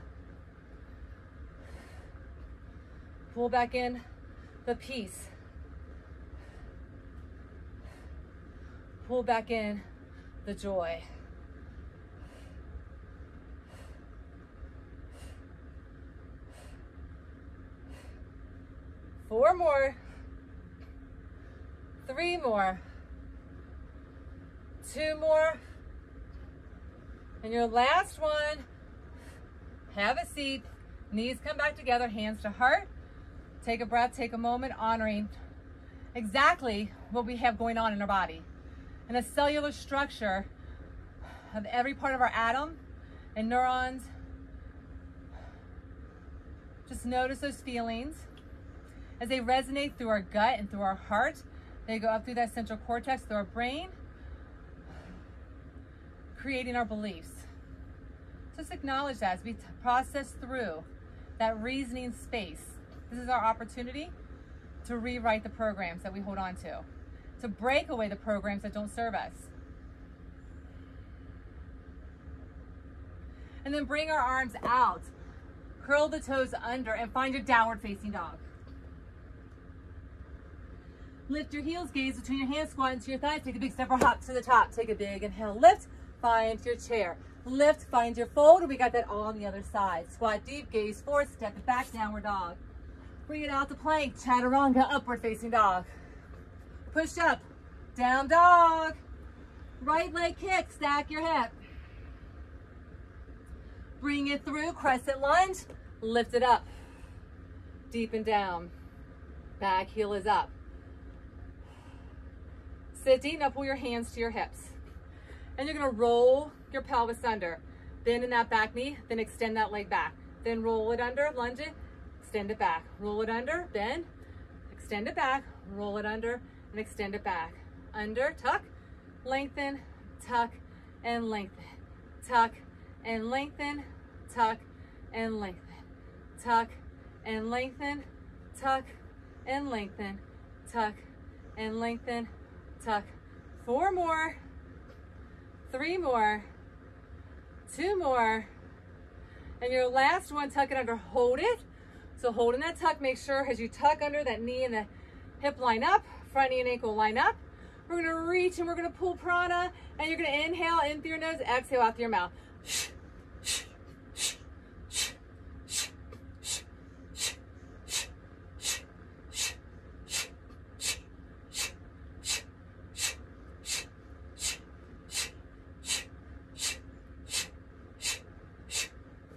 Pull back in the peace. Pull back in the joy. Four more. Three more. Two more. And your last one. Have a seat. Knees come back together, hands to heart. Take a breath, take a moment, honoring exactly what we have going on in our body. And a cellular structure of every part of our atom and neurons. Just notice those feelings. As they resonate through our gut and through our heart, they go up through that central cortex, through our brain, creating our beliefs. Just acknowledge that as we process through that reasoning space. This is our opportunity to rewrite the programs that we hold on to break away the programs that don't serve us. And then bring our arms out, curl the toes under, and find your downward facing dog. Lift your heels, gaze between your hands, squat into your thighs, take a big step or hop to the top. Take a big inhale, lift, find your chair. Lift, find your fold, and we got that all on the other side. Squat deep, gaze forward, step it back, downward dog. Bring it out to plank, chaturanga, upward facing dog. Push up, down dog. Right leg kick, stack your hip. Bring it through, crescent lunge, lift it up. Deep and down. Back heel is up. Sit deep, now pull your hands to your hips. And you're gonna roll your pelvis under. Bend in that back knee, then extend that leg back. Then roll it under, lunge it, extend it back. Roll it under, bend, extend it back, roll it under, and extend it back. Under, tuck, lengthen, tuck, and lengthen. Tuck, and lengthen, tuck, and lengthen. Tuck, and lengthen, tuck, and lengthen, tuck, and lengthen, tuck. Four more. 3 more, 2 more, and your last one, tuck it under, hold it. So holding that tuck, make sure as you tuck under, that knee and the hip line up, front knee and ankle line up. We're gonna reach and we're gonna pull prana, and you're gonna inhale in through your nose, exhale out through your mouth.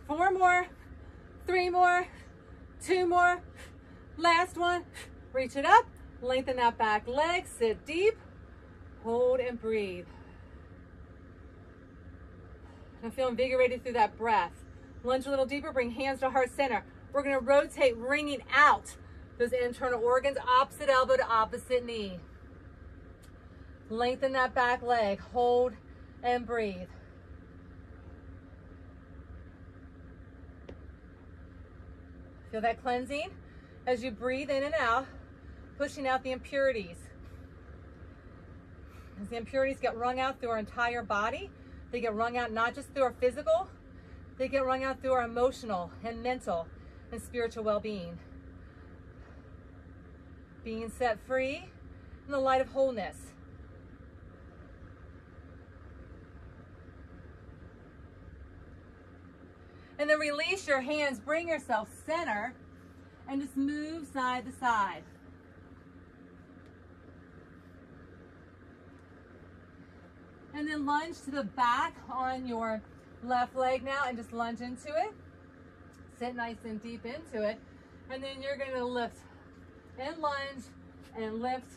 Four more, 3 more, 2 more, last one. Reach it up, lengthen that back leg, sit deep, hold and breathe. And feel invigorated through that breath. Lunge a little deeper, bring hands to heart center. We're gonna rotate, wringing out those internal organs, opposite elbow to opposite knee. Lengthen that back leg, hold and breathe. Feel that cleansing as you breathe in and out, pushing out the impurities. As the impurities get wrung out through our entire body, they get wrung out not just through our physical, they get wrung out through our emotional and mental and spiritual well-being. Being set free in the light of wholeness. And then release your hands, bring yourself center, and just move side to side. And then lunge to the back on your left leg now and just lunge into it. Sit nice and deep into it. And then you're gonna lift and lunge and lift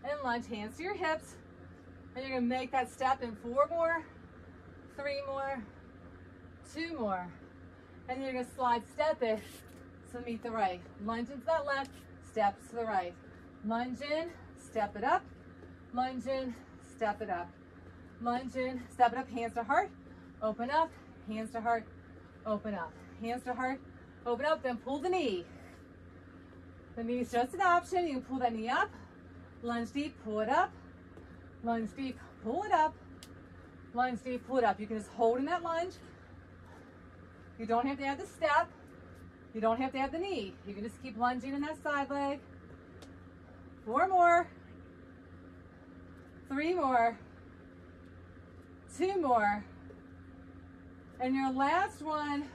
and lunge, hands to your hips. And you're gonna make that step in 4 more, 3 more, 2 more. And you're gonna slide step it to meet the right. Lunge into that left, step to the right. Lunge in, step it up. Lunge in, step it up. Lunge in, step it up, hands to heart, open up, hands to heart, open up. Hands to heart, open up, then pull the knee. The knee is just an option. You can pull that knee up, lunge deep, pull it up, lunge deep, pull it up, lunge deep, pull it up. You can just hold in that lunge. You don't have to add the step. You don't have to add the knee. You can just keep lunging in that side leg. 4 more, 3 more, 2 more, and your last one,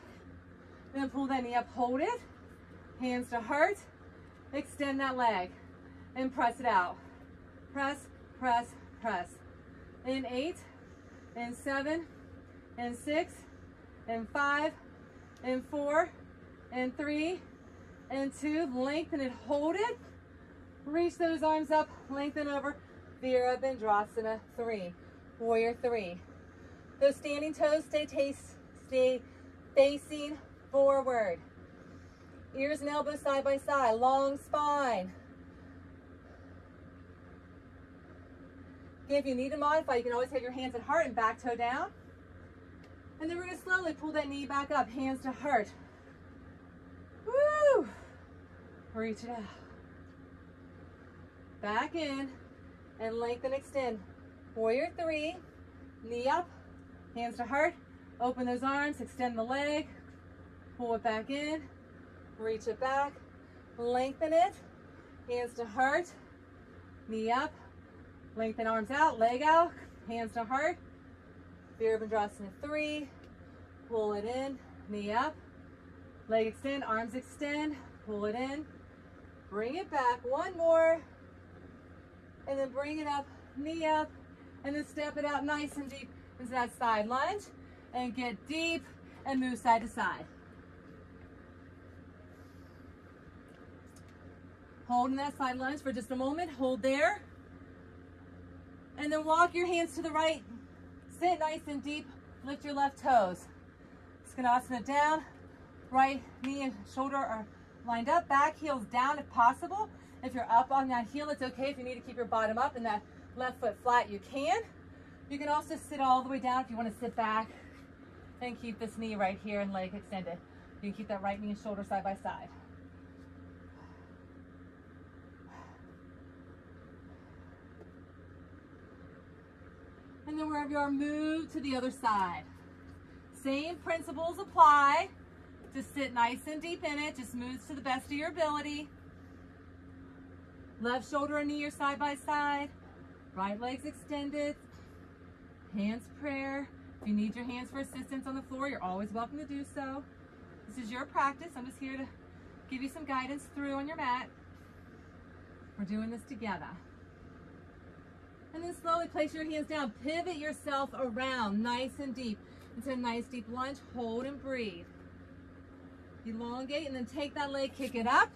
then pull that knee up, hold it, hands to heart, extend that leg, and press it out. Press, press, press. In 8, and 7, and 6, and 5, and 4, and 3, and 2, lengthen it, hold it, reach those arms up, lengthen over, Virabhadrasana 3, Warrior 3. Those standing toes stay facing forward. Ears and elbows side by side, long spine. Again, if you need to modify, you can always have your hands at heart and back toe down. And then we're going to slowly pull that knee back up, hands to heart. Woo! Reach it out. Back in and lengthen, extend. Warrior 3, knee up, hands to heart. Open those arms, extend the leg, pull it back in, reach it back, lengthen it, hands to heart, knee up, lengthen arms out, leg out, hands to heart. Virabhadrasana 3, pull it in, knee up, leg extend, arms extend, pull it in, bring it back, 1 more, and then bring it up, knee up, and then step it out nice and deep into that side lunge, and get deep and move side to side. Hold in that side lunge for just a moment, hold there, and then walk your hands to the right. Sit nice and deep, lift your left toes. Skonasana down, right knee and shoulder are lined up, back heels down if possible. If you're up on that heel, it's okay. If you need to keep your bottom up and that left foot flat, you can. You can also sit all the way down if you want to sit back and keep this knee right here and leg extended. You can keep that right knee and shoulder side by side. And And then wherever you are, move to the other side. Same principles apply. Just sit nice and deep in it. Just moves to the best of your ability. Left shoulder and knee are side by side. Right leg's extended. Hands prayer. If you need your hands for assistance on the floor, you're always welcome to do so. This is your practice. I'm just here to give you some guidance through on your mat. We're doing this together. And then slowly place your hands down. Pivot yourself around nice and deep into a nice deep lunge. Hold and breathe. Elongate and then take that leg, kick it up.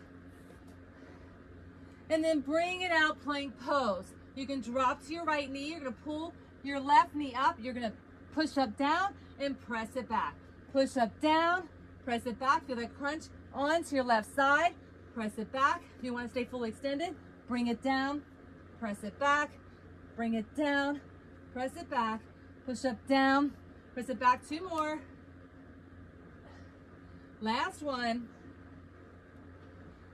And then bring it out, plank pose. You can drop to your right knee. You're going to pull your left knee up. You're going to push up, down, and press it back. Push up, down, press it back. Feel that crunch onto your left side. Press it back. If you want to stay fully extended, bring it down, press it back, bring it down, press it back, push up, down, press it back. 2 more. Last one.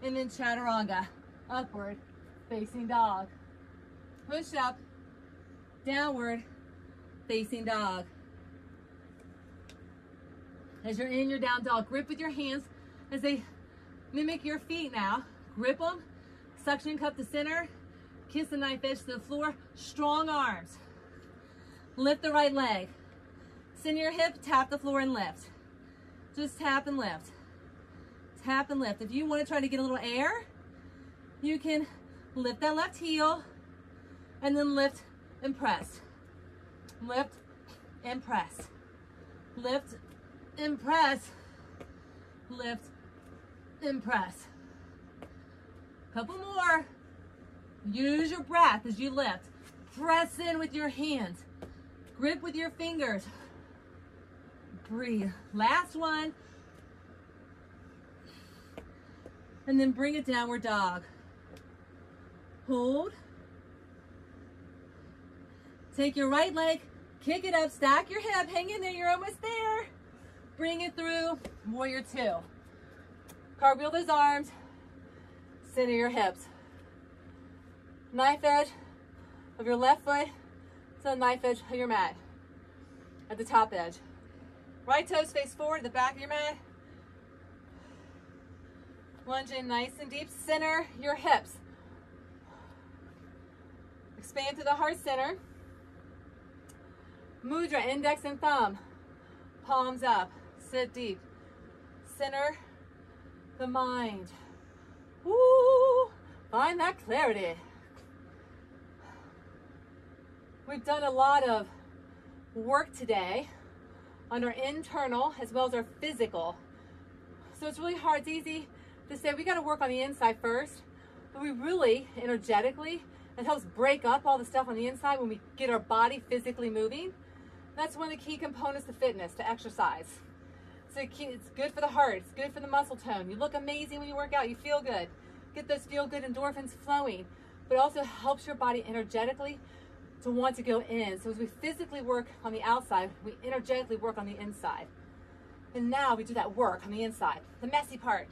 And then chaturanga, upward facing dog. Push up, downward facing dog. As you're in your down dog, grip with your hands as they mimic your feet now. Grip them, suction cup to center, kiss the knife edge to the floor, strong arms. Lift the right leg. Center your hip, tap the floor and lift. Just tap and lift. Tap and lift. If you want to try to get a little air, you can lift that left heel and then lift and press. Lift and press. Lift and press. Lift and press. Couple more. Use your breath as you lift. Press in with your hands. Grip with your fingers. Breathe. Last one. And then bring it downward dog. Hold. Take your right leg, kick it up, stack your hip, hang in there, you're almost there. Bring it through, warrior 2. Cartwheel those arms, center your hips. Knife edge of your left foot to the knife edge of your mat at the top edge. Right toes face forward, the back of your mat. Lunge in nice and deep, center your hips. Expand to the heart center. Mudra, index and thumb. Palms up, sit deep. Center the mind. Woo! Find that clarity. We've done a lot of work today on our internal as well as our physical. So it's really hard, it's easy to say we got to work on the inside first, but we really, energetically, it helps break up all the stuff on the inside when we get our body physically moving. That's one of the key components to fitness, to exercise. So it's good for the heart, it's good for the muscle tone. You look amazing when you work out, you feel good. Get those feel good endorphins flowing, but it also helps your body energetically to want to go in. So as we physically work on the outside, we energetically work on the inside. And now we do that work on the inside, the messy part,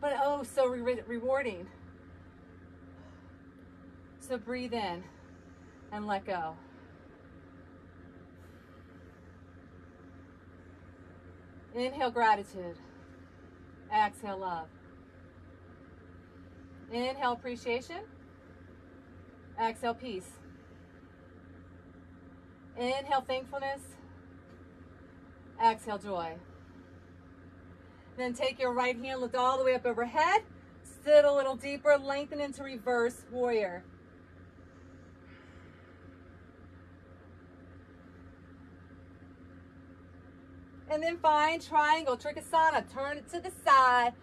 but oh, so rewarding. So breathe in and let go. Inhale gratitude. Exhale love. Inhale appreciation. Exhale peace. Inhale thankfulness. Exhale joy. Then take your right hand, lift all the way up overhead. Sit a little deeper, lengthen into reverse warrior. And then find triangle, Trikonasana. Turn it to the side.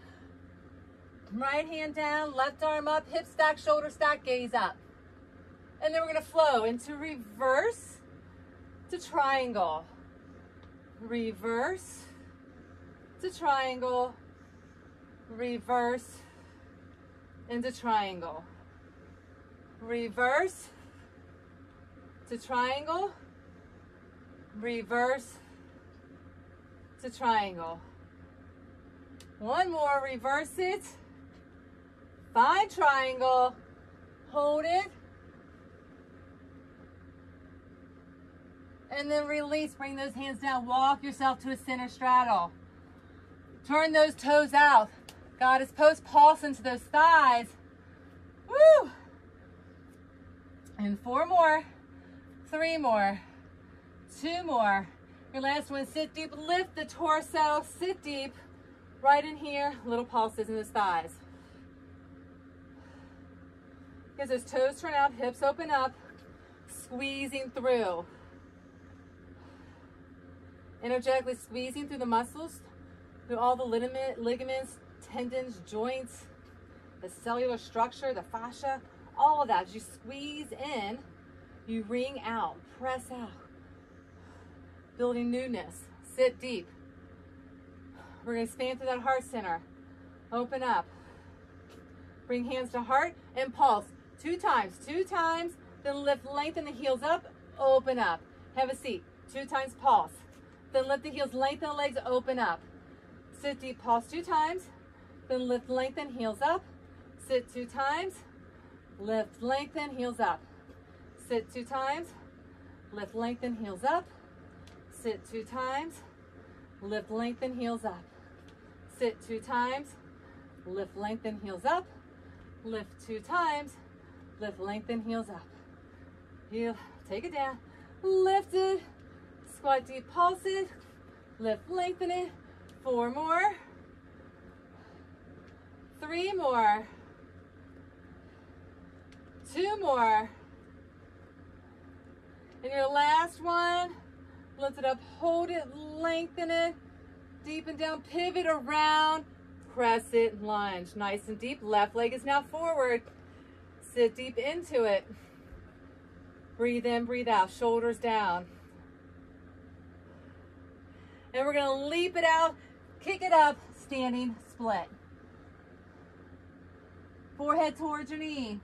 Right hand down, left arm up, hip stack, shoulder stack, gaze up. And then we're going to flow into reverse to triangle. Reverse to triangle. Reverse into triangle. Reverse to triangle. Reverse to triangle. One more, reverse it. Find triangle. Hold it. And then release, bring those hands down. Walk yourself to a center straddle. Turn those toes out. Goddess pose, pulse into those thighs. Woo! And 4 more, 3 more, 2 more. Your last one, sit deep, lift the torso, sit deep, right in here, little pulses in those thighs. As those toes turn out, hips open up, squeezing through. Energetically squeezing through the muscles, through all the ligaments, tendons, joints, the cellular structure, the fascia, all of that. As you squeeze in, you wring out, press out, building newness. Sit deep. We're going to expand through that heart center. Open up. Bring hands to heart and pulse. 2 times, 2 times. Then lift, lengthen the heels up, open up. Have a seat. 2 times, pulse. Then lift the heels, lengthen the legs, open up. Sit deep, pulse 2 times. Then lift, lengthen, heels up. Sit 2 times. Lift, lengthen, heels up. Sit 2 times. Lift, lengthen, heels up. Sit 2 times. Lift, lengthen, heels up. Sit 2 times. Lift, lengthen, heels up. Lift 2 times. Lift, lengthen, heels up. Heel, take it down. Lift it. Squat deep, pulse it. Lift, lengthen it. 4 more. 3 more. 2 more. And your last one, lift it up, hold it, lengthen it, deepen down, pivot around, press it, lunge. Nice and deep. Left leg is now forward. Sit deep into it. Breathe in, breathe out, shoulders down. And we're gonna leap it out, kick it up, standing split. Forehead towards your knee.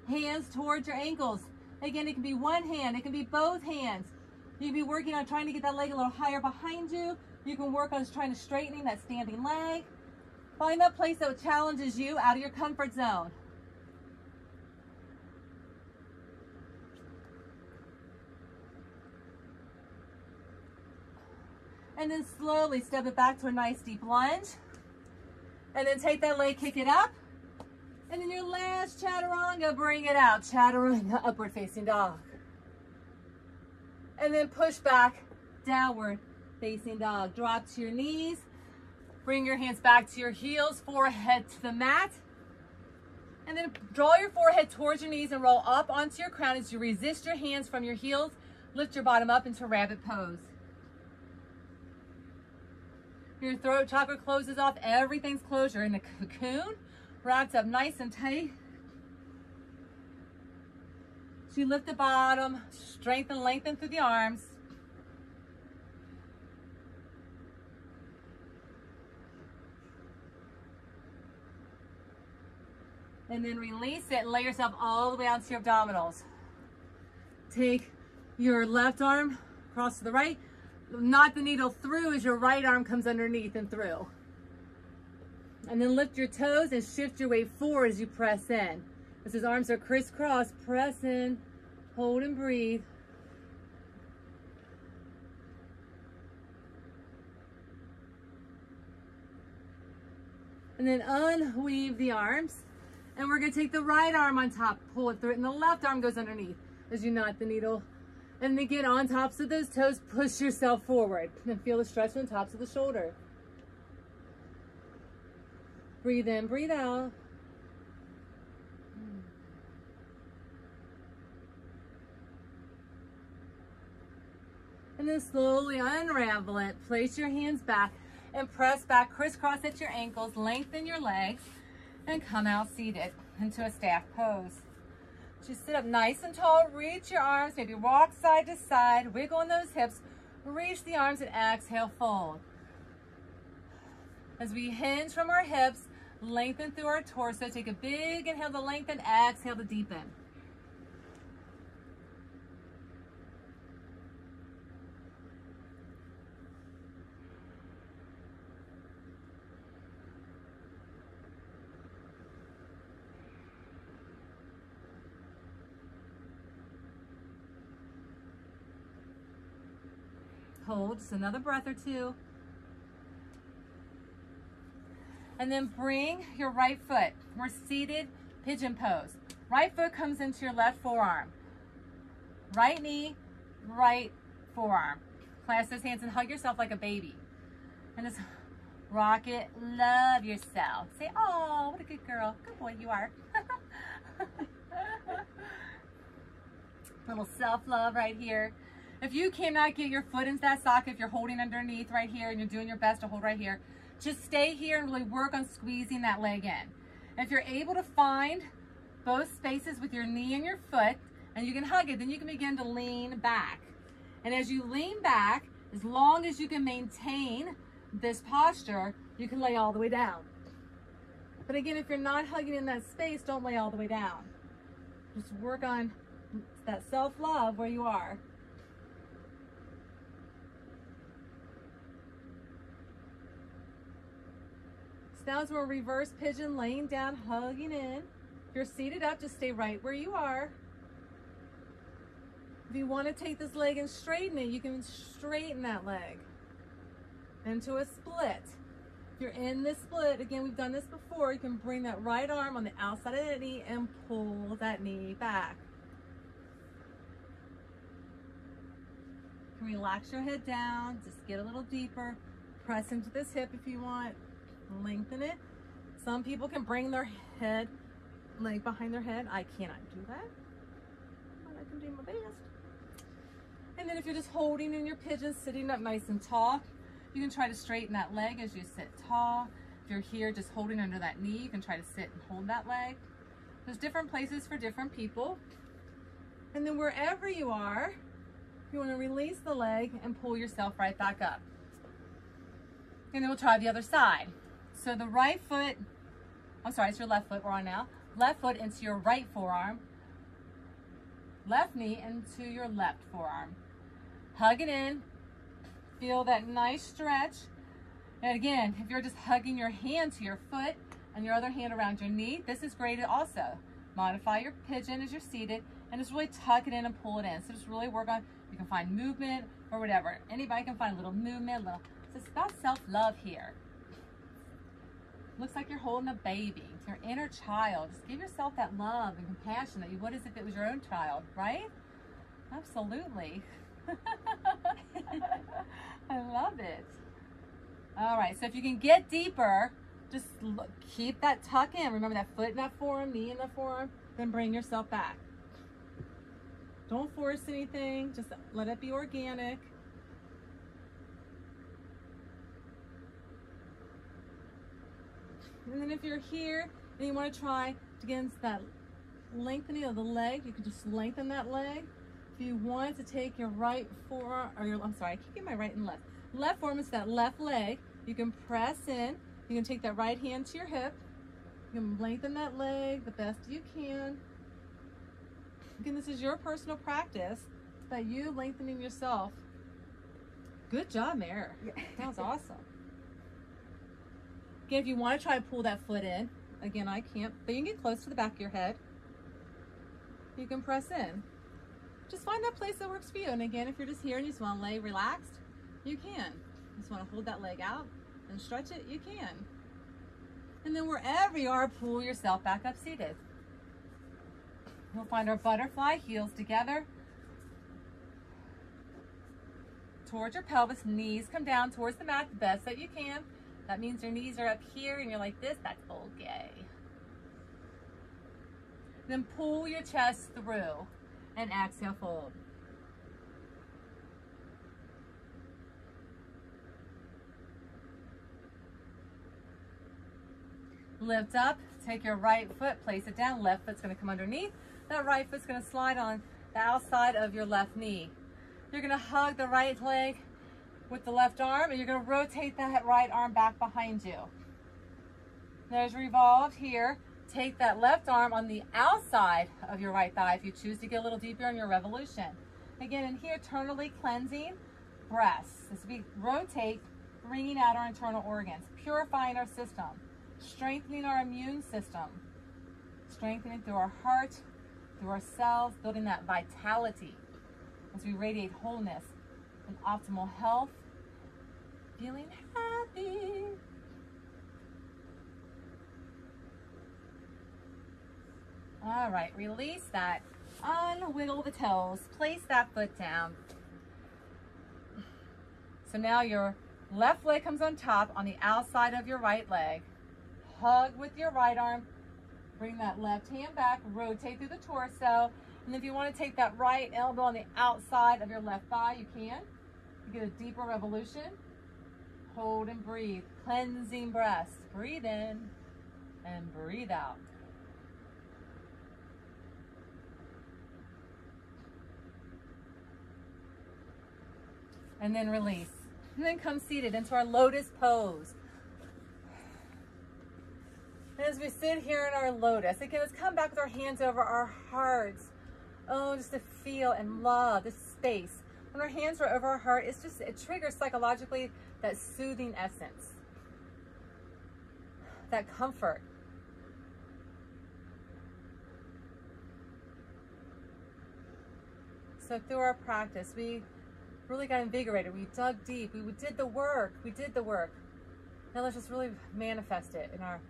Hands towards your ankles. Again, it can be one hand, it can be both hands. You can be working on trying to get that leg a little higher behind you. You can work on trying to straightening that standing leg. Find that place that challenges you out of your comfort zone. And then slowly step it back to a nice deep lunge. And then take that leg, kick it up. And then your last chaturanga, bring it out. Chaturanga, upward facing dog. And then push back, downward facing dog. Drop to your knees. Bring your hands back to your heels, forehead to the mat. And then draw your forehead towards your knees and roll up onto your crown as you resist your hands from your heels. Lift your bottom up into rabbit pose. Your throat chakra closes off. Everything's closed. You're in a cocoon, wrapped up nice and tight. So you lift the bottom, strengthen, lengthen through the arms. And then release it and lay yourself all the way onto your abdominals. Take your left arm across to the right. Knot the needle through as your right arm comes underneath and through. And then lift your toes and shift your weight forward as you press in. As his arms are crisscross, press in, hold and breathe. And then unweave the arms. And we're gonna take the right arm on top, pull it through it, and the left arm goes underneath as you knot the needle. And again, on tops of those toes, push yourself forward and feel the stretch on the tops of the shoulder. Breathe in, breathe out. And then slowly unravel it. Place your hands back and press back, crisscross at your ankles, lengthen your legs, and come out seated into a staff pose. Just sit up nice and tall, reach your arms, maybe walk side to side, wiggle in those hips, reach the arms and exhale, fold. As we hinge from our hips, lengthen through our torso, take a big inhale to lengthen, exhale to deepen. Hold just another breath or two. And then bring your right foot. We're seated pigeon pose. Right foot comes into your left forearm. Right knee, right forearm. Clasp those hands and hug yourself like a baby. And just rock it, love yourself. Say, oh, what a good girl. Good boy you are. Little self-love right here. If you cannot get your foot into that socket, if you're holding underneath right here and you're doing your best to hold right here, just stay here and really work on squeezing that leg in. If you're able to find both spaces with your knee and your foot, and you can hug it, then you can begin to lean back. And as you lean back, as long as you can maintain this posture, you can lay all the way down. But again, if you're not hugging in that space, don't lay all the way down. Just work on that self-love where you are. So now as we're reverse pigeon, laying down, hugging in. If you're seated up, just stay right where you are. If you want to take this leg and straighten it, you can straighten that leg into a split. If you're in this split, again, we've done this before, you can bring that right arm on the outside of that knee and pull that knee back. You can relax your head down, just get a little deeper. Press into this hip if you want, lengthen it. Some people can bring their head, leg behind their head. I cannot do that, but I can do my best. And then if you're just holding in your pigeon, sitting up nice and tall, you can try to straighten that leg as you sit tall. If you're here just holding under that knee, you can try to sit and hold that leg. There's different places for different people. And then wherever you are, you want to release the leg and pull yourself right back up. And then we'll try the other side. So the right foot, I'm sorry, it's your left foot we're on now. Left foot into your right forearm. Left knee into your left forearm. Hug it in. Feel that nice stretch. And again, if you're just hugging your hand to your foot and your other hand around your knee, this is great also. Modify your pigeon as you're seated and just really tuck it in and pull it in. So just really work on, you can find movement or whatever. Anybody can find a little movement, so it's about self-love here. Looks like you're holding a baby, your inner child. Just give yourself that love and compassion that you would as if it was your own child, right? Absolutely. I love it. All right, so if you can get deeper, just keep that tuck in. Remember that foot in that forearm, knee in that forearm, then bring yourself back. Don't force anything, just let it be organic. And then if you're here and you want to try against that lengthening of the leg, you can just lengthen that leg. If you want to take your right forearm, or your, I'm sorry, I keep getting my right and left. Left forearm is that left leg. You can press in. You can take that right hand to your hip. You can lengthen that leg the best you can. Again, this is your personal practice. It's about you lengthening yourself. Good job, Mare. Yeah. That was awesome. Again, if you want to try to pull that foot in, again, I can't, but you can get close to the back of your head. You can press in. Just find that place that works for you. And again, if you're just here and you just want to lay relaxed, you can. You just want to hold that leg out and stretch it, you can. And then wherever you are, pull yourself back up seated. We'll find our butterfly, heels together. Towards your pelvis, knees come down towards the mat the best that you can. That means your knees are up here and you're like this, that's okay. Then pull your chest through and exhale, fold. Lift up, take your right foot, place it down, left foot's gonna come underneath. That right foot's gonna slide on the outside of your left knee. You're gonna hug the right leg with the left arm and you're gonna rotate that right arm back behind you. There's revolved here. Take that left arm on the outside of your right thigh if you choose to get a little deeper in your revolution. Again, in here, internally cleansing breaths. As we rotate, bringing out our internal organs, purifying our system, strengthening our immune system, strengthening through our heart, through our cells, building that vitality as we radiate wholeness and optimal health, feeling happy. All right, release that. Unwiggle the toes. Place that foot down. So now your left leg comes on top on the outside of your right leg. Hug with your right arm. Bring that left hand back. Rotate through the torso. And if you want to take that right elbow on the outside of your left thigh, you can. You get a deeper revolution. Hold and breathe. Cleansing breaths. Breathe in and breathe out. And then release. And then come seated into our lotus pose. And as we sit here in our lotus, again, let's come back with our hands over our hearts. Oh, just to feel and love this space. When our hands are over our heart, it triggers psychologically that soothing essence, that comfort. So through our practice, we really got invigorated. We dug deep. We did the work. Now let's just really manifest it in our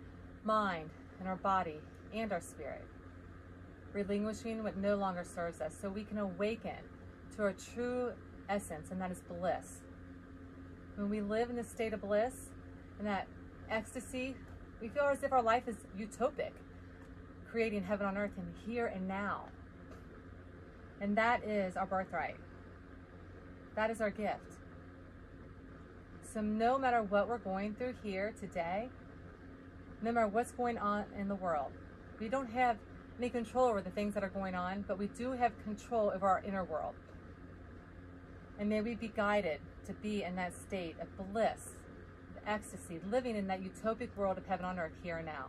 mind, in our body, and our spirit. Relinquishing what no longer serves us so we can awaken to our true essence, and that is bliss. When we live in this state of bliss and that ecstasy, we feel as if our life is utopic, creating heaven on earth and here and now. And that is our birthright. That is our gift. So no matter what we're going through here today, no matter what's going on in the world, we don't have any control over the things that are going on, but we do have control over our inner world. And may we be guided to be in that state of bliss, of ecstasy, living in that utopic world of heaven on earth here and now.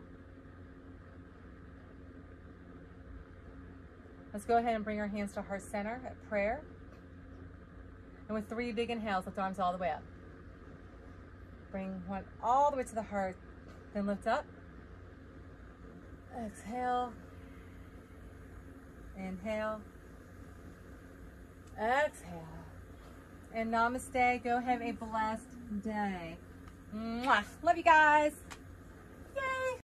Let's go ahead and bring our hands to heart center at prayer. And with 3 big inhales, lift arms all the way up. Bring one all the way to the heart, then lift up. Exhale. Inhale. Exhale. And namaste. Go have a blessed day. Mwah. Love you guys.